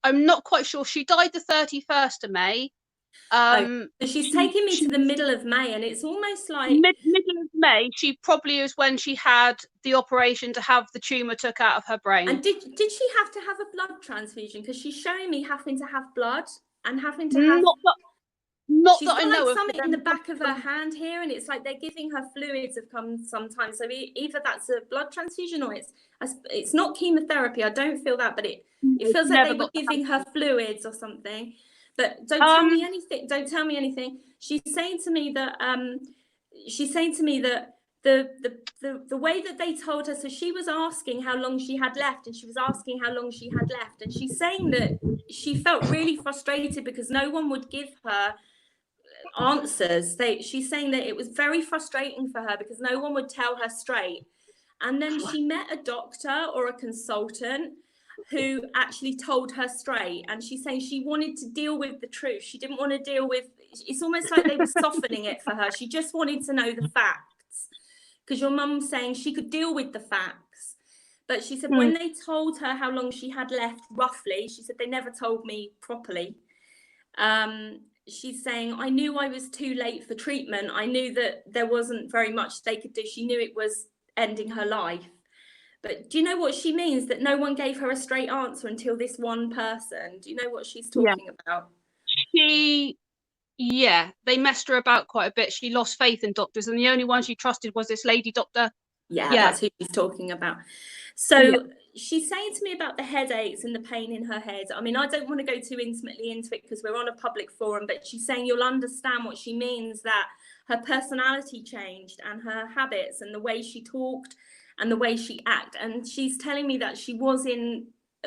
C: not quite sure. She died the 31st of May.
B: So she's taking me to the middle of May, and it's almost like
C: middle of May. She probably is when she had the operation to have the tumor took out of her brain.
B: And did she have to have a blood transfusion? Because she's showing me having to have blood and having to have
C: not
B: she's
C: that I know
B: like
C: of.
B: Something in the back of her hand here, and it's like they're giving her fluids have come sometimes. So either that's a blood transfusion or it's not chemotherapy. I don't feel that, but it feels like they were giving her fluids or something. But don't tell me anything. Don't tell me anything. She's saying to me that the way that they told her, so she was asking how long she had left, and she's saying that she felt really frustrated because no one would give her answers. She's saying that it was very frustrating for her because no one would tell her straight. And then she met a doctor or a consultant who actually told her straight, and she's saying she wanted to deal with the truth. She didn't want to deal with, it's almost like they were softening it for her. She just wanted to know the facts, because your mum's saying she could deal with the facts. But she said when they told her how long she had left, roughly, she said they never told me properly. She's saying, I knew I was too late for treatment. I knew that there wasn't very much they could do. She knew it was ending her life. But do you know what she means? That no one gave her a straight answer until this one person. Do you know what she's talking about?
C: They messed her about quite a bit. She lost faith in doctors, and the only one she trusted was this lady doctor.
B: Yeah, that's who she's talking about. So she's saying to me about the headaches and the pain in her head. I mean, I don't want to go too intimately into it because we're on a public forum, but she's saying you'll understand what she means, that her personality changed and her habits and the way she talked and the way she acted. And she's telling me that she was in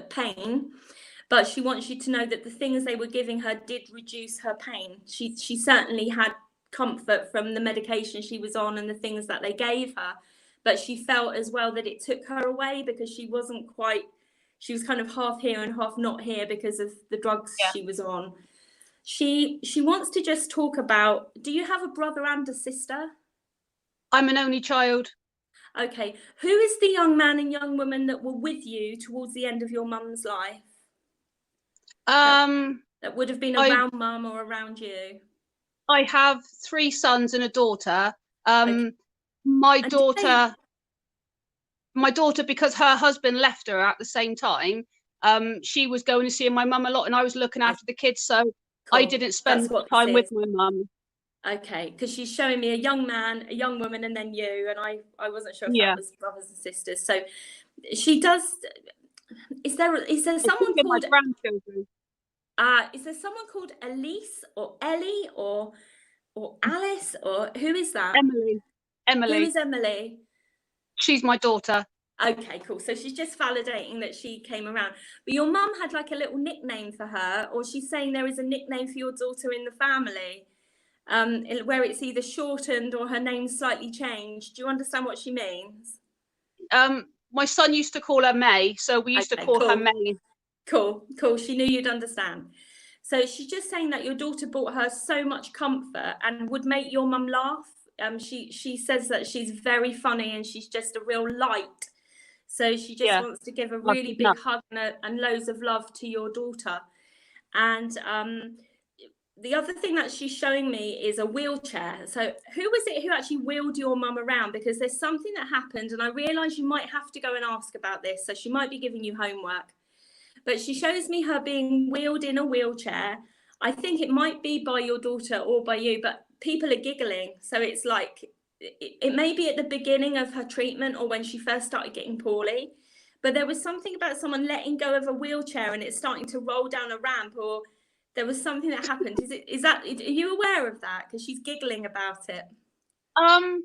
B: pain, but she wants you to know that the things they were giving her did reduce her pain. She certainly had comfort from the medication she was on and the things that they gave her, but she felt as well that it took her away because she was kind of half here and half not here because of the drugs she was on. She wants to just talk about, do you have a brother and a sister?
C: I'm an only child.
B: Okay. Who is the young man and young woman that were with you towards the end of your mum's life? That would have been around mum or around you? I
C: have 3 sons and a daughter. My daughter, because her husband left her at the same time, she was going to see my mum a lot, and I was looking after the kids, so I didn't spend time with my mum.
B: Okay, because she's showing me a young man, a young woman, and then you, and I wasn't sure if that was brothers and sisters. So she does. Is there someone called
C: grandchildren?
B: Is there someone called Elise or Ellie or Alice, or who is that?
C: Emily.
B: Who is Emily?
C: She's my daughter.
B: Okay, cool. So she's just validating that she came around. But your mum had like a little nickname for her, or she's saying there is a nickname for your daughter in the family, where it's either shortened or her name slightly changed. Do you understand what she means?
C: My son used to call her May, so we used to call her May.
B: Cool. She knew you'd understand. So she's just saying that your daughter brought her so much comfort and would make your mum laugh. She says that she's very funny and she's just a real light. So she just wants to give a really big hug and loads of love to your daughter. And the other thing that she's showing me is a wheelchair. So who was it who actually wheeled your mum around? Because there's something that happened, and I realise you might have to go and ask about this. So she might be giving you homework. But she shows me her being wheeled in a wheelchair. I think it might be by your daughter or by you, but people are giggling. So it's like, it may be at the beginning of her treatment or when she first started getting poorly. But there was something about someone letting go of a wheelchair and it's starting to roll down a ramp, or there was something that happened. Are you aware of that? Because she's giggling about it.
C: I'm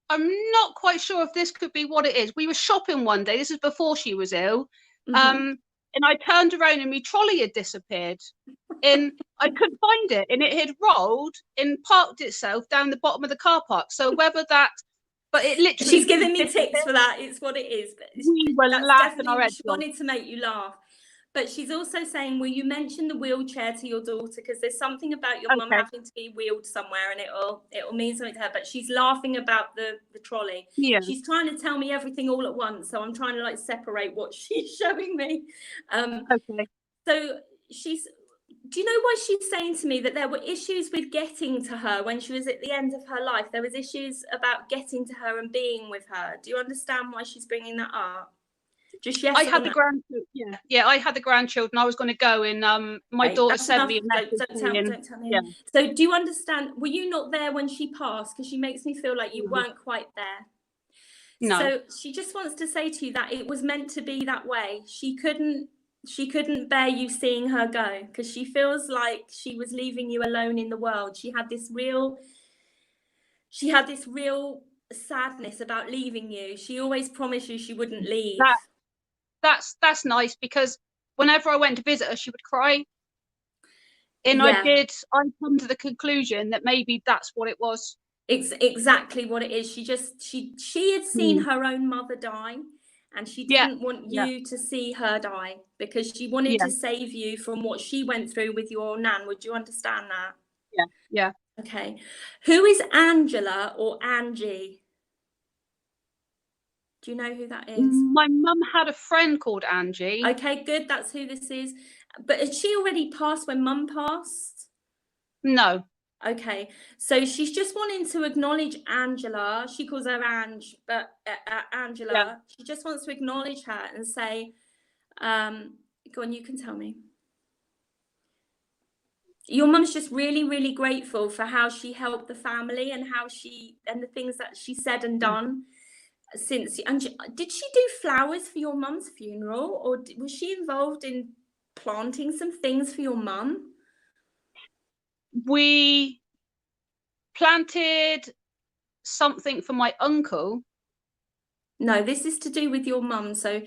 C: not quite sure if this could be what it is. We were shopping one day. This is before she was ill. And I turned around and my trolley had disappeared. And I couldn't find it. And it had rolled and parked itself down the bottom of the car park. So whether that, but it literally.
B: She's giving me tips for that. It's what it is. But
C: we were laughing our heads off.
B: She wanted to make you laugh. But she's also saying, will you mention the wheelchair to your daughter? Because there's something about your mum having to be wheeled somewhere, and it'll mean something to her. But she's laughing about the trolley. Yeah. She's trying to tell me everything all at once, so I'm trying to like separate what she's showing me. So do you know why she's saying to me that there were issues with getting to her when she was at the end of her life? There was issues about getting to her and being with her. Do you understand why she's bringing that up? Just yes.
C: I had the grandchildren. Yeah, I had the grandchildren. I was going to go, and my daughter sent me a message.
B: Don't tell me. Yeah. So, do you understand? Were you not there when she passed? Because she makes me feel like you weren't quite there.
C: No.
B: So she just wants to say to you that it was meant to be that way. She couldn't she couldn't bear you seeing her go, because she feels like she was leaving you alone in the world. She had this real sadness about leaving you. She always promised you she wouldn't leave.
C: That's nice, because whenever I went to visit her, she would cry. And
B: Yeah.
C: I come to the conclusion that maybe that's what it was.
B: It's exactly what it is. She had seen her own mother die, and she didn't want you to see her die, because she wanted to save you from what she went through with your nan. Would you understand that?
C: Yeah.
B: Okay. Who is Angela or Angie? Do you know who that is?
C: My mum had a friend called Angie.
B: Okay, good. That's who this is. But had she already passed when Mum passed?
C: No.
B: Okay, so she's just wanting to acknowledge Angela. She calls her Ange, but Angela. Yeah. She just wants to acknowledge her and say, go on, you can tell me. Your mum's just really, really grateful for how she helped the family and the things that she said and done since. And did she do flowers for your mum's funeral, or was she involved in planting some things for your mum?
C: We planted something for my uncle.
B: No, this is to do with your mum. So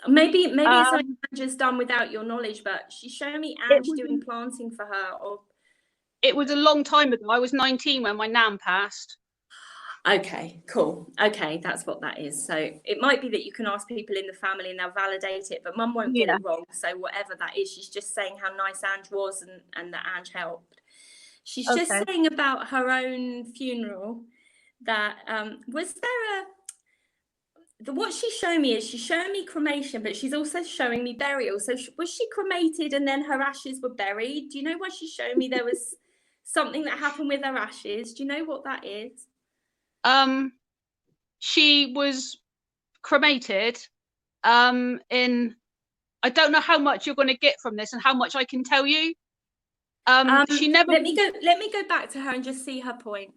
B: maybe it's something Angela's done without your knowledge, but she's showing me Ange doing planting for her. Or
C: it was a long time ago. I was 19 when my nan passed.
B: Okay, cool. Okay, that's what that is. So it might be that you can ask people in the family and they'll validate it, but Mum won't get it wrong. So whatever that is, she's just saying how nice Ange was and that Ange helped. She's just saying about her own funeral that was there what she's showing me is she's showing me cremation, but she's also showing me burial. So was she cremated and then her ashes were buried? Do you know why she's showing me there was something that happened with her ashes? Do you know what that is?
C: She was cremated in, I don't know how much you're going to get from this and how much I can tell you. She never.
B: Let me go back to her and just see her point.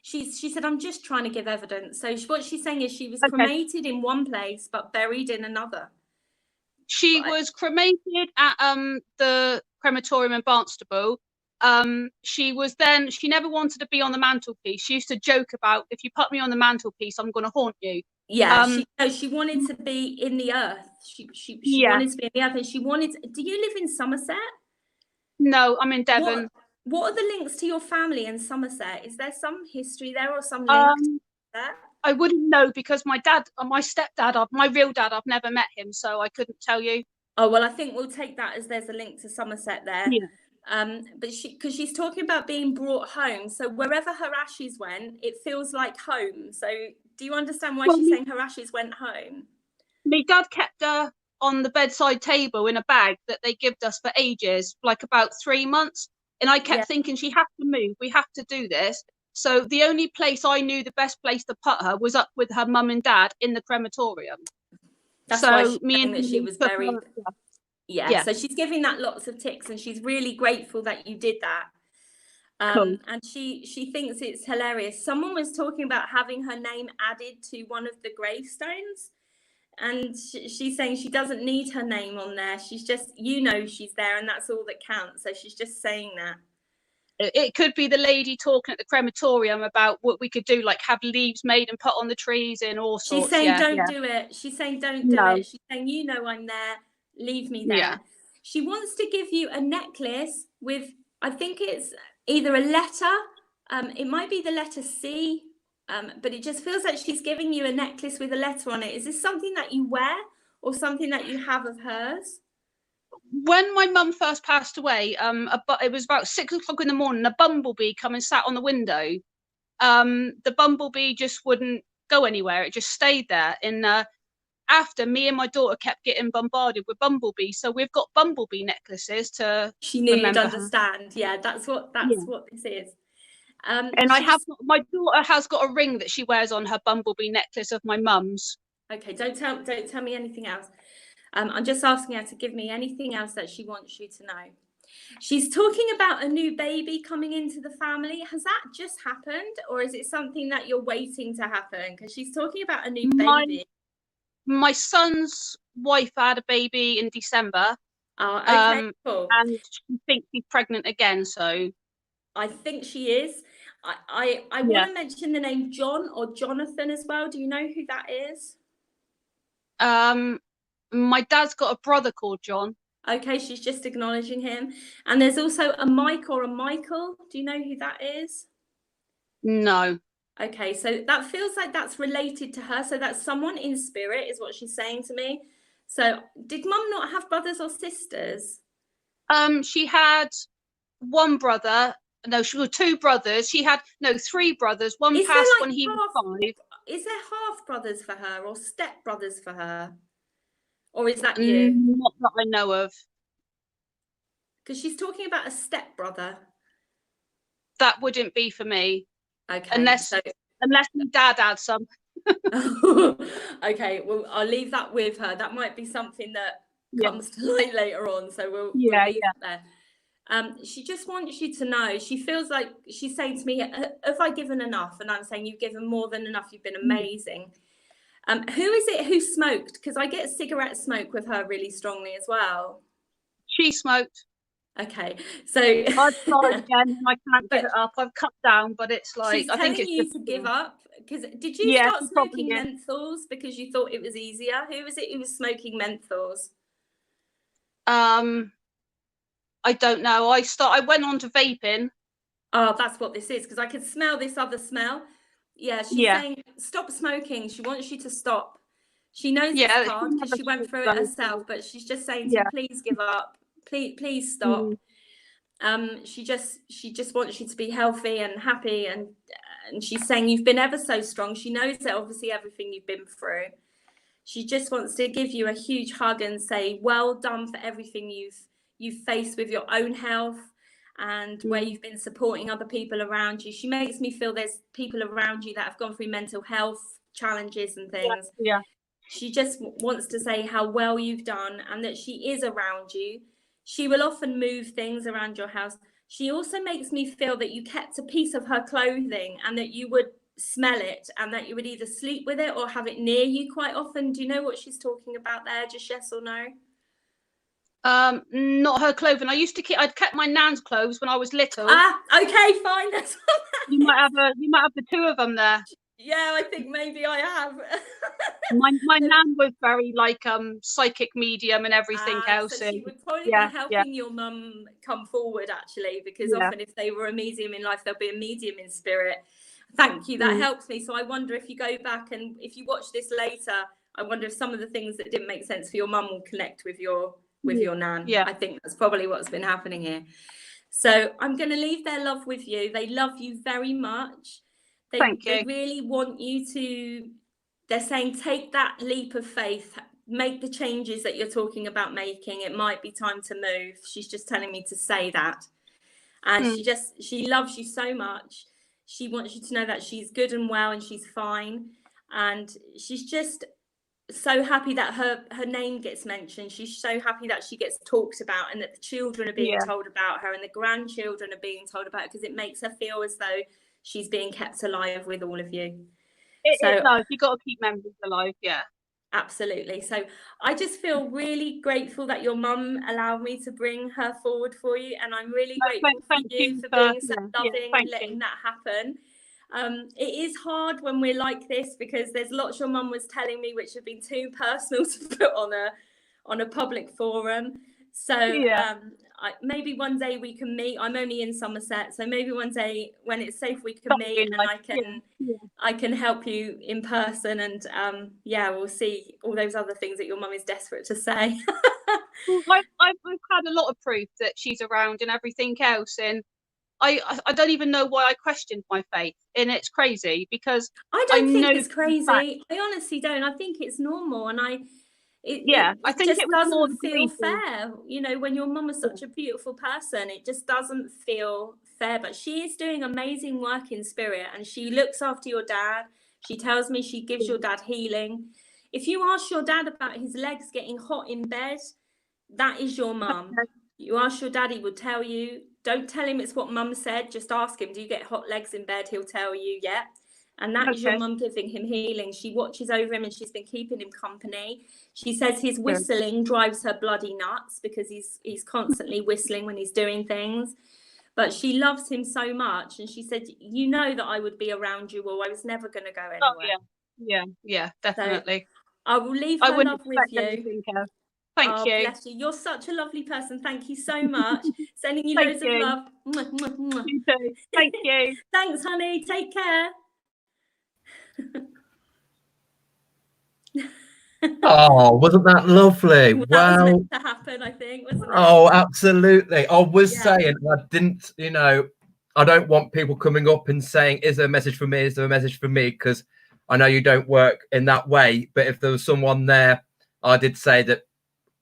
B: She said, I'm just trying to give evidence. So what she's saying is she was cremated in one place but buried in another.
C: She was cremated at the crematorium in Barnstable. She never wanted to be on the mantelpiece. She used to joke about, if you put me on the mantelpiece, I'm going to haunt you.
B: Yeah, she wanted to be in the earth. She wanted to be in the earth, and she wanted. Do you live in Somerset?
C: No, I'm in Devon.
B: What are the links to your family in Somerset? Is there some history there or some link there?
C: I wouldn't know, because my stepdad, my real dad, I've never met him, so I couldn't tell you.
B: Oh, well, I think we'll take that as there's a link to Somerset there. Yeah. But because she's talking about being brought home, so wherever her ashes went, it feels like home. So do you understand why she's saying her ashes went home?
C: My dad kept her on the bedside table in a bag that they gave us for ages, like about 3 months. And I kept thinking, she has to move. We have to do this. So the only place I knew the best place to put her was up with her mum and dad in the crematorium.
B: That's why she's saying that she was buried. Yeah, so she's giving that lots of ticks, and she's really grateful that you did that.
C: Cool.
B: And she thinks it's hilarious. Someone was talking about having her name added to one of the gravestones, and she's saying she doesn't need her name on there. She's just, she's there, and that's all that counts. So she's just saying that.
C: It could be the lady talking at the crematorium about what we could do, like have leaves made and put on the trees and all sorts.
B: She's saying don't do it. She's saying don't do it. She's saying, I'm there. Leave me there. Yeah. She wants to give you a necklace with, I think it's either a letter. It might be the letter C. But it just feels like she's giving you a necklace with a letter on it. Is this something that you wear or something that you have of hers?
C: When my mum first passed away, it was about 6 o'clock in the morning, a bumblebee come and sat on the window. The bumblebee just wouldn't go anywhere. It just stayed there. And after, me and my daughter kept getting bombarded with bumblebees. So we've got bumblebee necklaces to
B: She knew you'd understand. Yeah, that's what this is.
C: And my daughter has got a ring that she wears on her bumblebee necklace of my mum's.
B: Okay, don't tell me anything else. I'm just asking her to give me anything else that she wants you to know. She's talking about a new baby coming into the family. Has that just happened, or is it something that you're waiting to happen? Because she's talking about a new baby.
C: my son's wife had a baby in December.
B: Oh, okay, cool.
C: And she thinks she's pregnant again, so
B: I think she is. I want to mention the name John or Jonathan as well. Do you know who that is?
C: My dad's got a brother called John.
B: Okay, she's just acknowledging him. And there's also a Mike or a Michael. Do you know who that is?
C: No.
B: Okay, so that feels like that's related to her. So that's someone in spirit is what she's saying to me. So did mum not have brothers or sisters?
C: She had one brother. No, she had two brothers. She had three brothers. One passed when he was 5.
B: Is there half brothers for her or step brothers for her? Or is that you?
C: Not that I know of.
B: Because she's talking about a step brother.
C: That wouldn't be for me.
B: Okay.
C: Unless my dad had some.
B: Okay, well, I'll leave that with her. That might be something that comes to light later on. So we'll leave it there. She just wants you to know, she feels like she's saying to me, have I given enough? And I'm saying, you've given more than enough. You've been amazing. Who is it who smoked? Because I get cigarette smoke with her really strongly as well.
C: She smoked.
B: Okay, so
C: I've tried again. I can't give it up. I've cut down, but it's like
B: she's telling you to give up. Because did you start smoking menthols because you thought it was easier? Who was it who was smoking menthols?
C: I don't know. I went on to vaping.
B: Oh, that's what this is, because I could smell this other smell. Yeah, she's saying stop smoking. She wants you to stop. She knows it's hard because she went through it herself, but she's just saying to you, please give up. Please stop. She just wants you to be healthy and happy, and she's saying you've been ever so strong. She knows that obviously everything you've been through. She just wants to give you a huge hug and say well done for everything you've faced with your own health and where you've been supporting other people around you. She makes me feel there's people around you that have gone through mental health challenges and things. She just wants to say how well you've done and that she is around you. She will often move things around your house. She also makes me feel that you kept a piece of her clothing and that you would smell it and that you would either sleep with it or have it near you quite often. Do you know what she's talking about there? Just yes or no?
C: Not her clothing. I'd kept my nan's clothes when I was little.
B: Okay, fine. That's
C: you might have the two of them there.
B: Yeah, I think maybe I have.
C: my nan was very like psychic medium and everything else.
B: So she would probably be helping your mum come forward actually, because often if they were a medium in life, there'll be a medium in spirit. Thank you. That helps me. So I wonder if you go back and if you watch this later, I wonder if some of the things that didn't make sense for your mum will connect with your nan. I think that's probably what's been happening here. So I'm going to leave their love with you. They love you very much.
C: Thank you.
B: They really want you to, they're saying, take that leap of faith, make the changes that you're talking about making. It might be time to move. She's just telling me to say that. And she loves you so much. She wants you to know that she's good and well and she's fine. And she's just so happy that her name gets mentioned. She's so happy that she gets talked about and that the children are being told about her and the grandchildren are being told about her, because it makes her feel as though she's being kept alive with all of you.
C: It does. You've got to keep memories alive. Yeah.
B: Absolutely. So I just feel really grateful that your mum allowed me to bring her forward for you. And I'm really grateful for you for being so loving and letting that happen. It is hard when we're like this, because there's lots your mum was telling me which have been too personal to put on a public forum. So maybe one day we can meet. I'm only in Somerset, so maybe one day when it's safe we can meet and I can help you in person, and we'll see all those other things that your mum is desperate to say.
C: I've had a lot of proof that she's around and everything else, and I don't even know why I questioned my faith, and it's crazy because
B: I don't think it's crazy. I honestly don't. I think it's normal, and I think it just doesn't feel fair. You know, when your mum is such a beautiful person, it just doesn't feel fair. But she is doing amazing work in spirit, and she looks after your dad. She tells me she gives your dad healing. If you ask your dad about his legs getting hot in bed, that is your mum. You ask your dad, he would tell you. Don't tell him it's what mum said. Just ask him, do you get hot legs in bed? He'll tell you, yeah. And that is your mum giving him healing. She watches over him and she's been keeping him company. She says his whistling drives her bloody nuts because he's constantly whistling when he's doing things. But she loves him so much. And she said, you know that I would be around you all. I was never going to go anywhere.
C: Oh, yeah, definitely.
B: So I will leave her love with you.
C: Thank you.
B: Bless you. You're such a lovely person. Thank you so much. Sending you loads of love. Mwah, mwah, mwah.
C: You too. Thank you.
B: Thanks, honey. Take care.
A: Oh, wasn't that lovely?
B: Well,
A: wow.
B: That was meant to happen, I think, wasn't it?
A: Oh, absolutely. I was saying, I didn't, I don't want people coming up and saying, is there a message for me? Is there a message for me? Because I know you don't work in that way. But if there was someone there, I did say that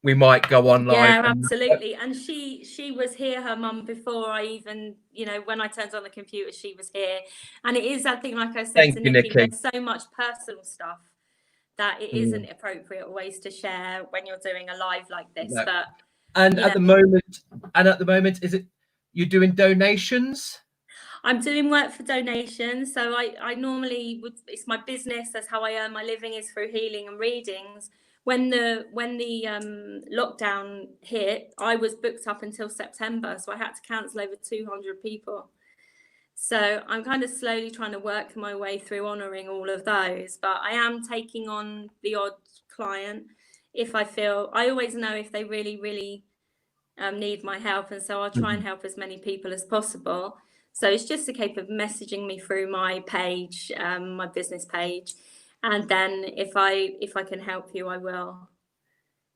A: we might go on live.
B: Yeah, absolutely. And she was here, her mum, before I even, when I turned on the computer, she was here. And it is that thing, like I said to Nikki, there's so much personal stuff that it isn't appropriate always to share when you're doing a live like this. No. But
A: at the moment, is it you're doing donations?
B: I'm doing work for donations. So I normally would, it's my business, that's how I earn my living, is through healing and readings. When the lockdown hit, I was booked up until September, so I had to cancel over 200 people. So I'm kind of slowly trying to work my way through honouring all of those, but I am taking on the odd client if I feel. I always know if they really, really need my help, and so I'll try and help as many people as possible. So it's just a case of messaging me through my page, my business page. And then if I can help you, I will.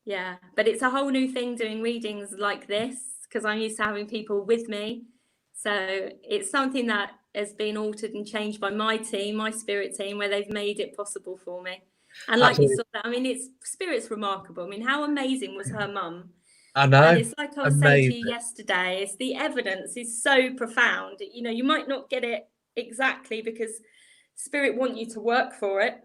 B: Yeah, but it's a whole new thing doing readings like this, because I'm used to having people with me. So it's something that has been altered and changed by my team, my spirit team, where they've made it possible for me. And like you saw that, I mean, spirit's remarkable. I mean, how amazing was her mum?
A: I know.
B: And it's like I was saying to you yesterday, it's the evidence is so profound. You might not get it exactly because spirit want you to work for it.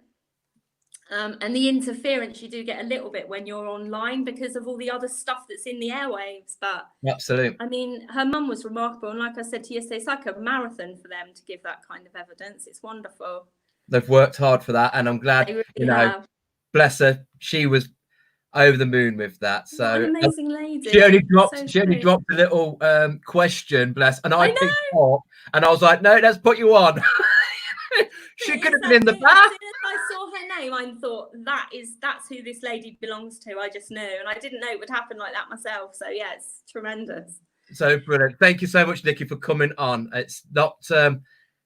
B: And the interference you do get a little bit when you're online because of all the other stuff that's in the airwaves. But
A: absolutely,
B: I mean, her mum was remarkable. And like I said to you yesterday, it's like a marathon for them to give that kind of evidence. It's wonderful.
A: They've worked hard for that. And I'm glad, bless her, she was over the moon with that. So
B: what an amazing lady.
A: She only dropped a little question, bless. And I picked up and I was like, no, let's put you on. She could have been in the back.
B: As soon as I saw her name, I thought that's who this lady belongs to. I just knew, and I didn't know it would happen like that myself. So yeah, it's tremendous.
A: So brilliant. Thank you so much, Nikki, for coming on. It's not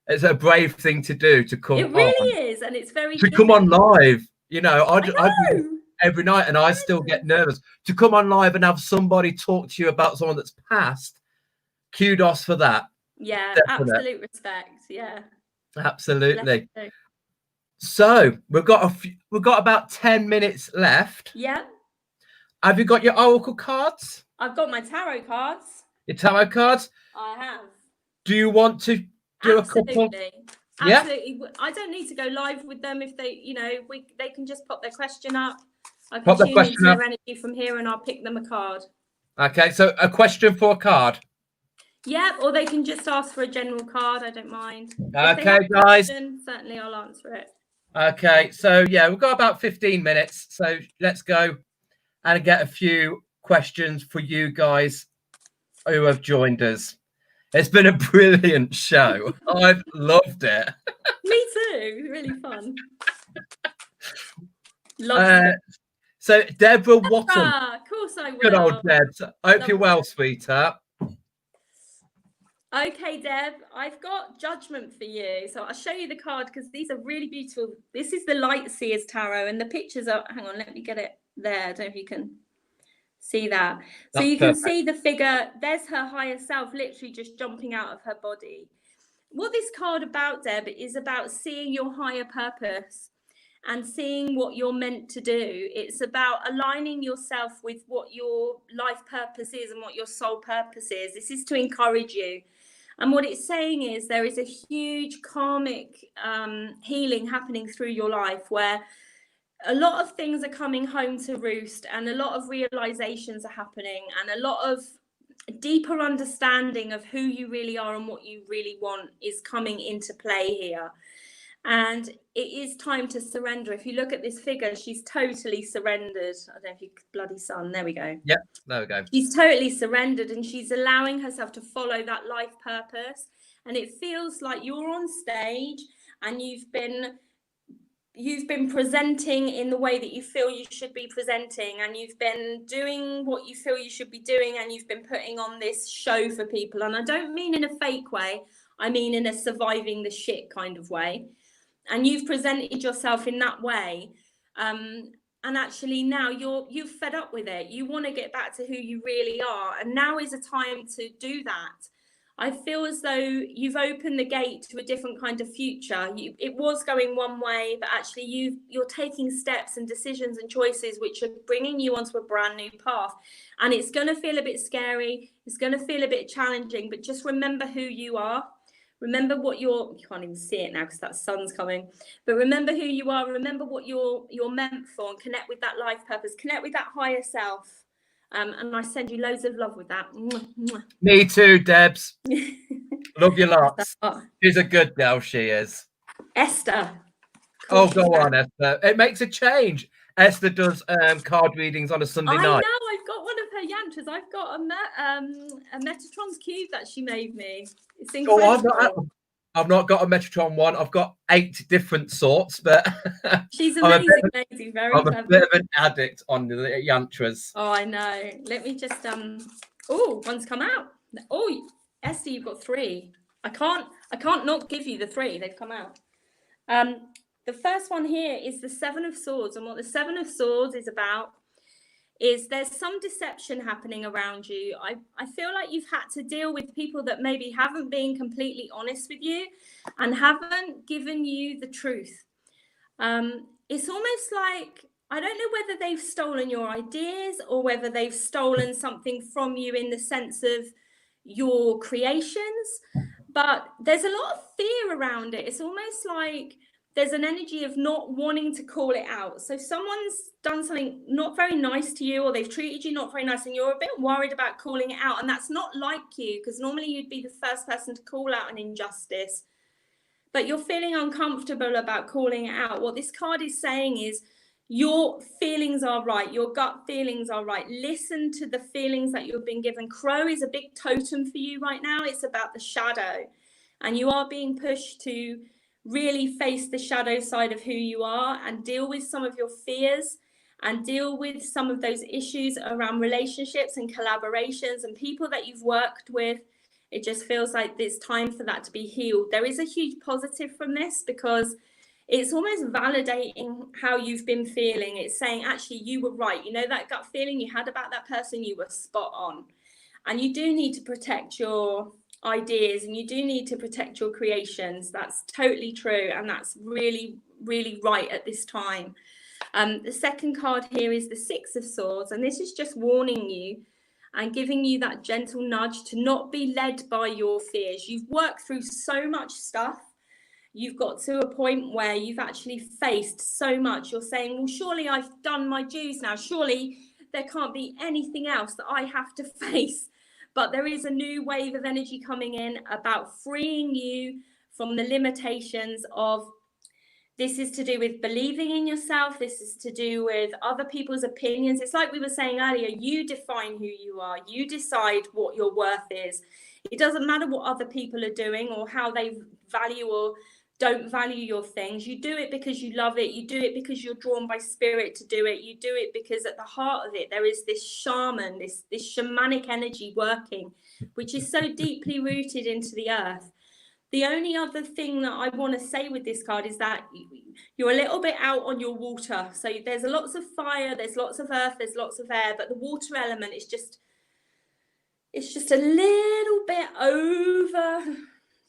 A: it's a brave thing to do to come on.
B: It really is, and it's very
A: to come on live. I do every night, and I still get nervous to come on live and have somebody talk to you about someone that's passed. Kudos for that.
B: Yeah, absolute respect. Yeah.
A: Absolutely. So we've got about 10 minutes left.
B: Yeah.
A: Have you got your oracle cards?
B: I've got my tarot cards.
A: Your tarot cards?
B: I have.
A: Do you want to do a couple?
B: Absolutely. Yeah? I don't need to go live with them if they, they can just pop their question up. I can tune into their energy from here and I'll pick them a card. Okay,
A: so a question for a card.
B: Yeah, or they can just ask for a general card. I don't mind.
A: Okay, guys.
B: Certainly, I'll answer it.
A: Okay, so yeah, we've got about 15 minutes. So let's go and get a few questions for you guys who have joined us. It's been a brilliant show. I've loved it.
B: Me too. Really fun. Loved it.
A: So Deborah Watton.
B: Of course I will.
A: Good old Deb. I hope you're well, sweetheart.
B: Okay, Deb, I've got judgment for you. So I'll show you the card because these are really beautiful. This is the Light Seers Tarot and the pictures are, hang on, let me get it there. I don't know if you can see that. So you can see the figure. There's her higher self literally just jumping out of her body. What this card about, Deb, is about seeing your higher purpose and seeing what you're meant to do. It's about aligning yourself with what your life purpose is and what your soul purpose is. This is to encourage you. And what it's saying is there is a huge karmic healing happening through your life where a lot of things are coming home to roost and a lot of realizations are happening and a lot of deeper understanding of who you really are and what you really want is coming into play here. And it is time to surrender. If you look at this figure, she's totally surrendered. I don't know if you bloody sun. There we go.
A: Yep, there we go.
B: She's totally surrendered, and she's allowing herself to follow that life purpose. And it feels like you're on stage and you've been presenting in the way that you feel you should be presenting, and you've been doing what you feel you should be doing, and you've been putting on this show for people. And I don't mean in a fake way, I mean in a surviving the shit kind of way. And you've presented yourself in that way, and actually now you're fed up with it. You want to get back to who you really are, and now is a time to do that. I feel as though you've opened the gate to a different kind of future. It was going one way, but actually you're taking steps and decisions and choices which are bringing you onto a brand new path. And it's going to feel a bit scary. It's going to feel a bit challenging, but just remember who you are. Remember what you can't even see it now because that sun's coming, but remember who you are. Remember what you're meant for, and connect with that life purpose, connect with that higher self. And I send you loads of love with that.
A: Me too, Debs. Love you lots. She's a good girl, she is.
B: Esther.
A: Oh, go on, Esther. It makes a change. Esther does card readings on a Sunday night.
B: I know. I've got one of her yantras. I've got a Metatron's cube that she made me. It's incredible.
A: I've not got a Metatron one. I've got 8 different sorts, but
B: she's amazing, very
A: I'm
B: clever.
A: a bit of an addict on the yantras.
B: Oh, I know. Let me just oh, one's come out. Oh, Esther, you've got 3. I can't not give you the 3. They've come out. The first one here is the 7 of Swords, and what the 7 of Swords is about is there's some deception happening around you. I feel like you've had to deal with people that maybe haven't been completely honest with you and haven't given you the truth. It's almost like, I don't know whether they've stolen your ideas or whether they've stolen something from you in the sense of your creations, but there's a lot of fear around it. It's almost like there's an energy of not wanting to call it out. So someone's done something not very nice to you, or they've treated you not very nice, and you're a bit worried about calling it out. And that's not like you, because normally you'd be the first person to call out an injustice. But you're feeling uncomfortable about calling it out. What this card is saying is your feelings are right. Your gut feelings are right. Listen to the feelings that you've been given. Crow is a big totem for you right now. It's about the shadow. And you are being pushed to really face the shadow side of who you are and deal with some of your fears and deal with some of those issues around relationships and collaborations and people that you've worked with. It just feels like it's time for that to be healed. There is a huge positive from this because it's almost validating how you've been feeling. It's saying, actually, you were right. You know, that gut feeling you had about that person, you were spot on. And you do need to protect your ideas, and you do need to protect your creations. That's totally true, and that's really, really right at this time. The second card here is the 6 of Swords, and this is just warning you and giving you that gentle nudge to not be led by your fears. You've worked through so much stuff. You've got to a point where you've actually faced so much. You're saying, well, surely I've done my dues now. Surely there can't be anything else that I have to face. But there is a new wave of energy coming in about freeing you from the limitations of, this is to do with believing in yourself. This is to do with other people's opinions. It's like we were saying earlier, you define who you are. You decide what your worth is. It doesn't matter what other people are doing or how they value or don't value your things. You do it because you love it. You do it because you're drawn by spirit to do it. You do it because at the heart of it, there is this shaman, this shamanic energy working, which is so deeply rooted into the earth. The only other thing that I want to say with this card is that you're a little bit out on your water. So there's lots of fire, there's lots of earth, there's lots of air, but the water element is just, it's just a little bit over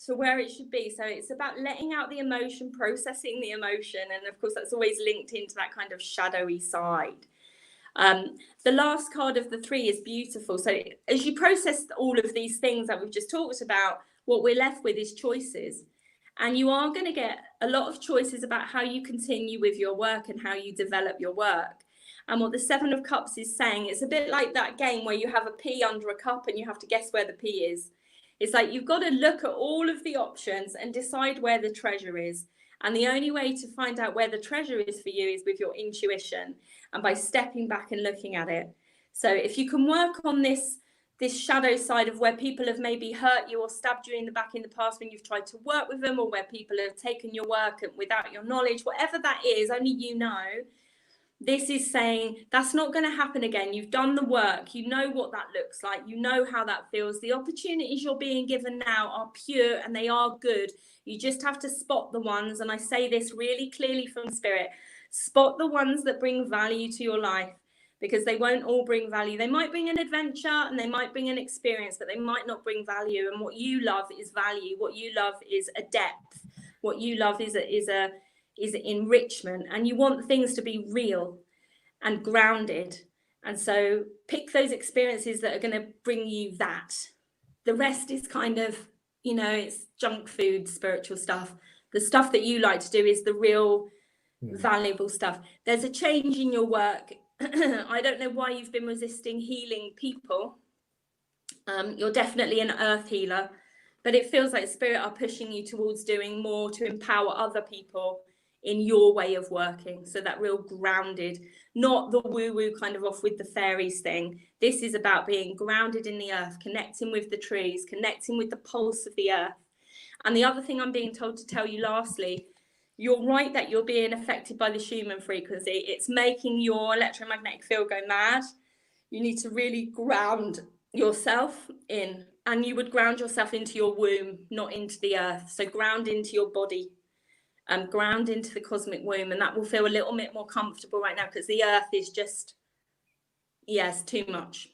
B: to where it should be. So it's about letting out the emotion, processing the emotion. And of course, that's always linked into that kind of shadowy side. The last card of the 3 is beautiful. So as you process all of these things that we've just talked about, what we're left with is choices. And you are going to get a lot of choices about how you continue with your work and how you develop your work. And what the 7 of Cups is saying, it's a bit like that game where you have a pea under a cup and you have to guess where the pea is. It's like you've got to look at all of the options and decide where the treasure is. And the only way to find out where the treasure is for you is with your intuition and by stepping back and looking at it. So if you can work on this shadow side of where people have maybe hurt you or stabbed you in the back in the past when you've tried to work with them, or where people have taken your work without your knowledge, whatever that is, only you know. This is saying that's not going to happen again. You've done the work. You know what that looks like. You know how that feels. The opportunities you're being given now are pure and they are good. You just have to spot the ones. And I say this really clearly from spirit. Spot the ones that bring value to your life, because they won't all bring value. They might bring an adventure and they might bring an experience, but they might not bring value. And what you love is value. What you love is a depth. What you love is enrichment, and you want things to be real and grounded. And so pick those experiences that are going to bring you that. The rest is kind of, you know, it's junk food, spiritual stuff. The stuff that you like to do is the real valuable stuff. There's a change in your work. I don't know why you've been resisting healing people. You're definitely an earth healer, but it feels like spirit are pushing you towards doing more to empower other people in your way of working. So that real grounded, not the woo-woo kind of off with the fairies thing. This is about being grounded in the earth, connecting with the trees, connecting with the pulse of the earth. And the other thing I'm being told to tell you lastly, you're right that you're being affected by the Schumann frequency. It's making your electromagnetic field go mad. You need to really ground yourself in, and you would ground yourself into your womb, not into the earth. So ground into your body and ground into the cosmic womb, and that will feel a little bit more comfortable right now, because the earth is just, yes, too much.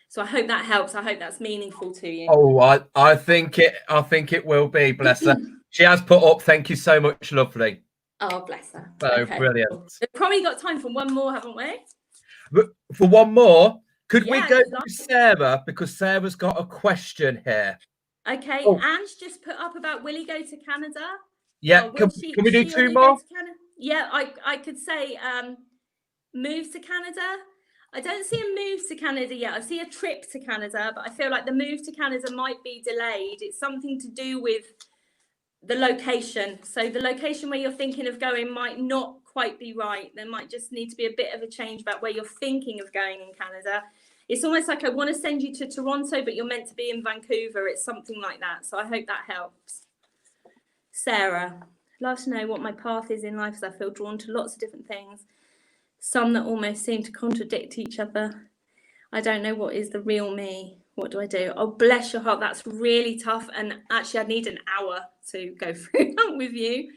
B: So I hope that helps. I hope that's meaningful to you.
A: Oh, I think it will be. Bless her. She has put up. Thank you so much, lovely.
B: Oh, bless her.
A: So
B: okay,
A: brilliant.
B: Cool. We've probably got time for one more, haven't we?
A: But for one more, could we go
B: to
A: Sarah, because Sarah's got a question here.
B: Okay, oh. Anne's just put up about will he go to Canada?
A: Yeah, can we do two more?
B: Yeah, I could say move to Canada. I don't see a move to Canada yet. I see a trip to Canada, but I feel like the move to Canada might be delayed. It's something to do with the location. So the location where you're thinking of going might not quite be right. There might just need to be a bit of a change about where you're thinking of going in Canada. It's almost like I want to send you to Toronto, but you're meant to be in Vancouver. It's something like that. So I hope that helps. Sarah, I'd love to know what my path is in life, as I feel drawn to lots of different things. Some that almost seem to contradict each other. I don't know what is the real me. What do I do? Oh, bless your heart. That's really tough. And actually, I need an hour to go through that with you.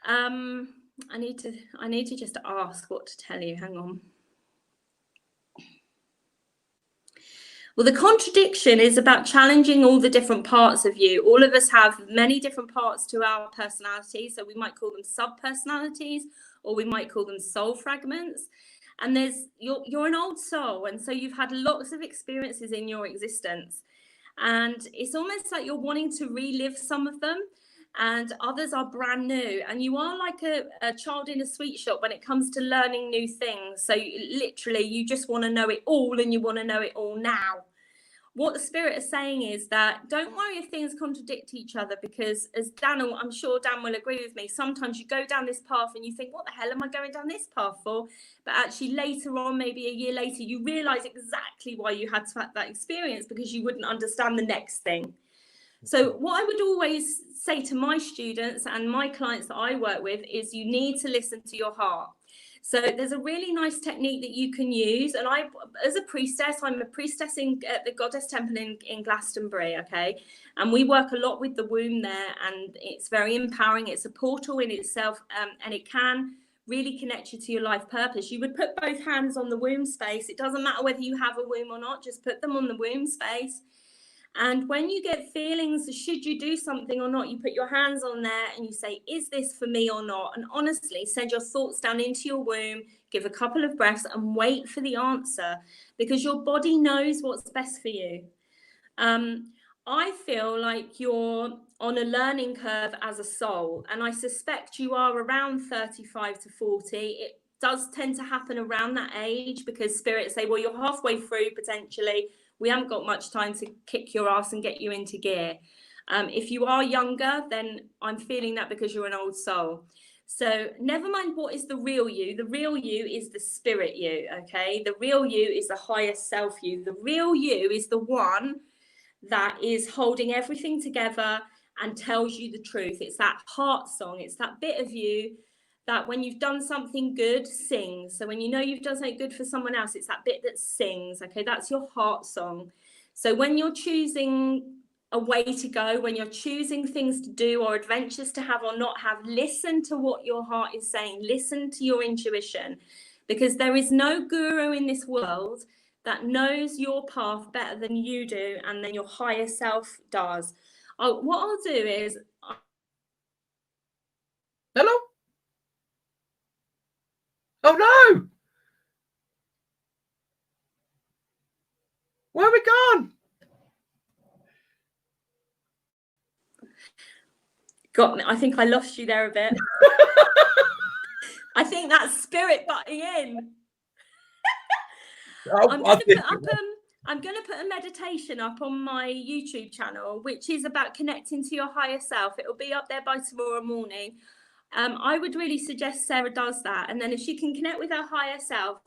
B: I need to just ask what to tell you. Hang on. Well, the contradiction is about challenging all the different parts of you. All of us have many different parts to our personality. So we might call them sub-personalities, or we might call them soul fragments. And you're an old soul, and so you've had lots of experiences in your existence. And it's almost like you're wanting to relive some of them, and others are brand new. And you are like a child in a sweet shop when it comes to learning new things. So literally, you just want to know it all, and you want to know it all now. What the spirit is saying is that don't worry if things contradict each other, because as I'm sure Dan will agree with me, sometimes you go down this path and you think, what the hell am I going down this path for? But actually later on, maybe a year later, you realize exactly why you had to have that experience, because you wouldn't understand the next thing. So what I would always say to my students and my clients that I work with is you need to listen to your heart. So there's a really nice technique that you can use. And I, as a priestess, I'm a priestess at the Goddess Temple in Glastonbury, okay? And we work a lot with the womb there, and it's very empowering. It's a portal in itself, and it can really connect you to your life purpose. You would put both hands on the womb space. It doesn't matter whether you have a womb or not, just put them on the womb space. And when you get feelings, should you do something or not, you put your hands on there and you say, is this for me or not? And honestly, send your thoughts down into your womb, give a couple of breaths and wait for the answer, because your body knows what's best for you. I feel like you're on a learning curve as a soul, and I suspect you are around 35 to 40. It does tend to happen around that age, because spirits say, well, you're halfway through potentially. we haven't got much time to kick your ass and get you into gear. If you are younger, then I'm feeling that because you're an old soul. So never mind what is the real you. The real you is the spirit you, okay? The real you is the highest self you. The real you is the one that is holding everything together and tells you the truth. It's that heart song. It's that bit of you that when you've done something good, sings. So when you know you've done something good for someone else, it's that bit that sings, okay? That's your heart song. So when you're choosing a way to go, when you're choosing things to do or adventures to have or not have, listen to what your heart is saying. Listen to your intuition, because there is no guru in this world that knows your path better than you do and then your higher self does. What I'll do is...
A: Hello? Oh no! Where are we gone?
B: Got me. I think I lost you there a bit. I think that's spirit butting in. I'm going to put a meditation up on my YouTube channel, which is about connecting to your higher self. It will be up there by tomorrow morning. I would really suggest Sarah does that. And then if she can connect with her higher self,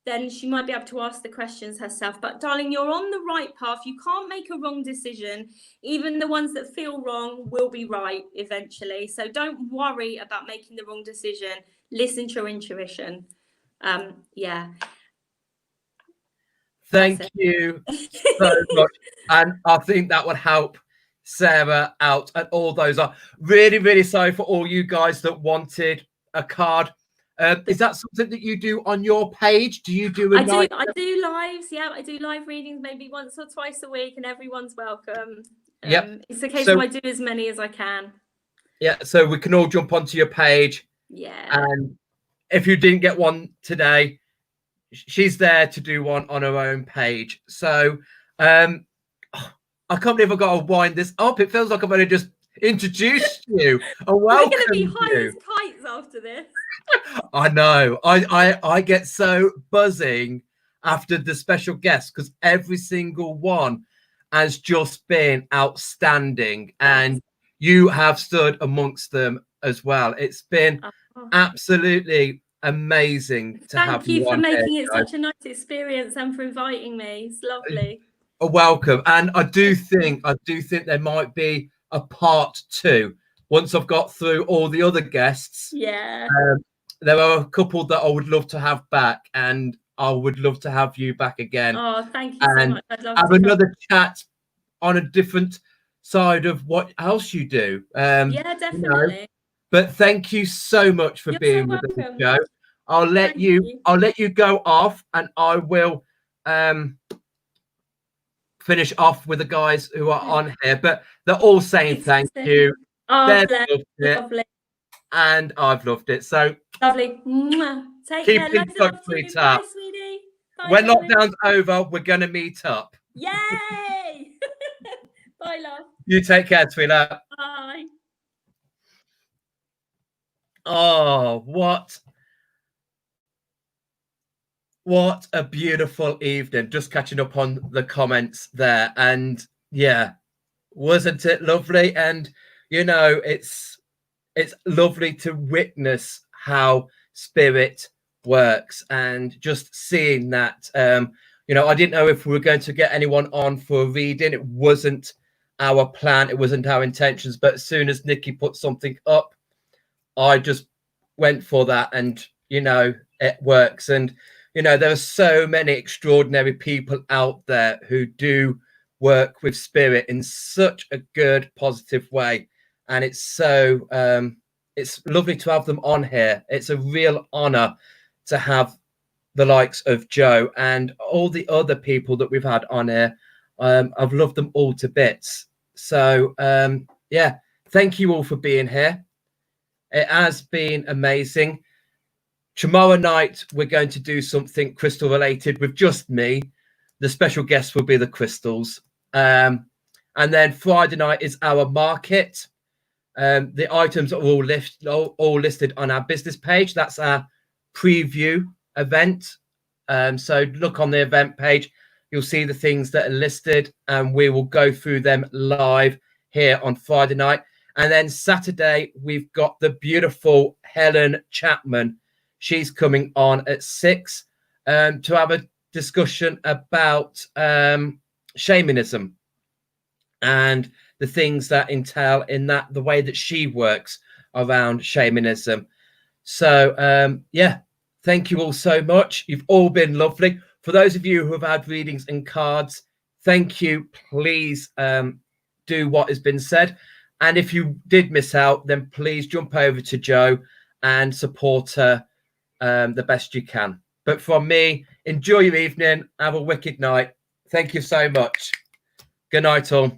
B: then she might be able to ask the questions herself. But darling, you're on the right path. You can't make a wrong decision. Even the ones that feel wrong will be right eventually. So don't worry about making the wrong decision. Listen to your intuition. Yeah.
A: Thank you so much. And I think that would help Sarah out. And all those are really, really sorry for all you guys that wanted a card. Is that something that you do on your page? Do you do
B: I do lives. Yeah, I do live readings maybe once or twice a week, and everyone's welcome. It's a case of I do as many as I can.
A: Yeah, so we can all jump onto your page.
B: Yeah.
A: And if you didn't get one today, she's there to do one on her own page. So I can't believe I've got to wind this up. It feels like I've only just introduced you. And
B: we're going to be high as kites after this.
A: I know. I get so buzzing after the special guests because every single one has just been outstanding, and you have stood amongst them as well. It's been absolutely amazing to have you.
B: Thank you for making it such a nice experience and for inviting me. It's lovely.
A: Welcome. And I do think there might be a part 2 once I've got through all the other guests.
B: Yeah.
A: There are a couple that I would love to have back, and I would love to have you back again.
B: Oh, thank you so much. I'd love
A: have another chat on a different side of what else you do.
B: Yeah, definitely.
A: You know, but thank you so much for being with us, Jo. I'll let you go off, and I will finish off with the guys who are on here. But they're all saying thank you.
B: Oh, lovely.
A: And I've loved it. So
B: lovely. Take
A: keep
B: care.
A: in touch, sweetheart.
B: Bye, sweetie. Bye,
A: when lockdown's over, we're going to meet up.
B: Yay! Bye, love.
A: You take care, sweetheart.
B: Bye.
A: Oh, what a beautiful evening. Just catching up on the comments there. And yeah, wasn't it lovely? And, you know, it's lovely to witness how spirit works, and just seeing that, you know, I didn't know if we were going to get anyone on for a reading. It wasn't our plan. It wasn't our intentions. But as soon as Nikki put something up, I just went for that, and, you know, it works. And, you know, there are so many extraordinary people out there who do work with spirit in such a good, positive way. And it's so, it's lovely to have them on here. It's a real honor to have the likes of Jo and all the other people that we've had on here. I've loved them all to bits. So, yeah, thank you all for being here. It has been amazing. Tomorrow night, we're going to do something crystal related with just me. The special guests will be the crystals. And then Friday night is our market. The items are all listed on our business page. That's our preview event. So look on the event page. you'll see the things that are listed, and we will go through them live here on Friday night. And then Saturday, we've got the beautiful Helen Chapman. She's coming on at 6 to have a discussion about shamanism and the things that entail in that, the way that she works around shamanism. So, yeah, thank you all so much. You've all been lovely. For those of you who have had readings and cards, thank you. Please do what has been said. And if you did miss out, then please jump over to Jo and support her the best you can. But from me, enjoy your evening. Have a wicked night. Thank you so much. Good night, all.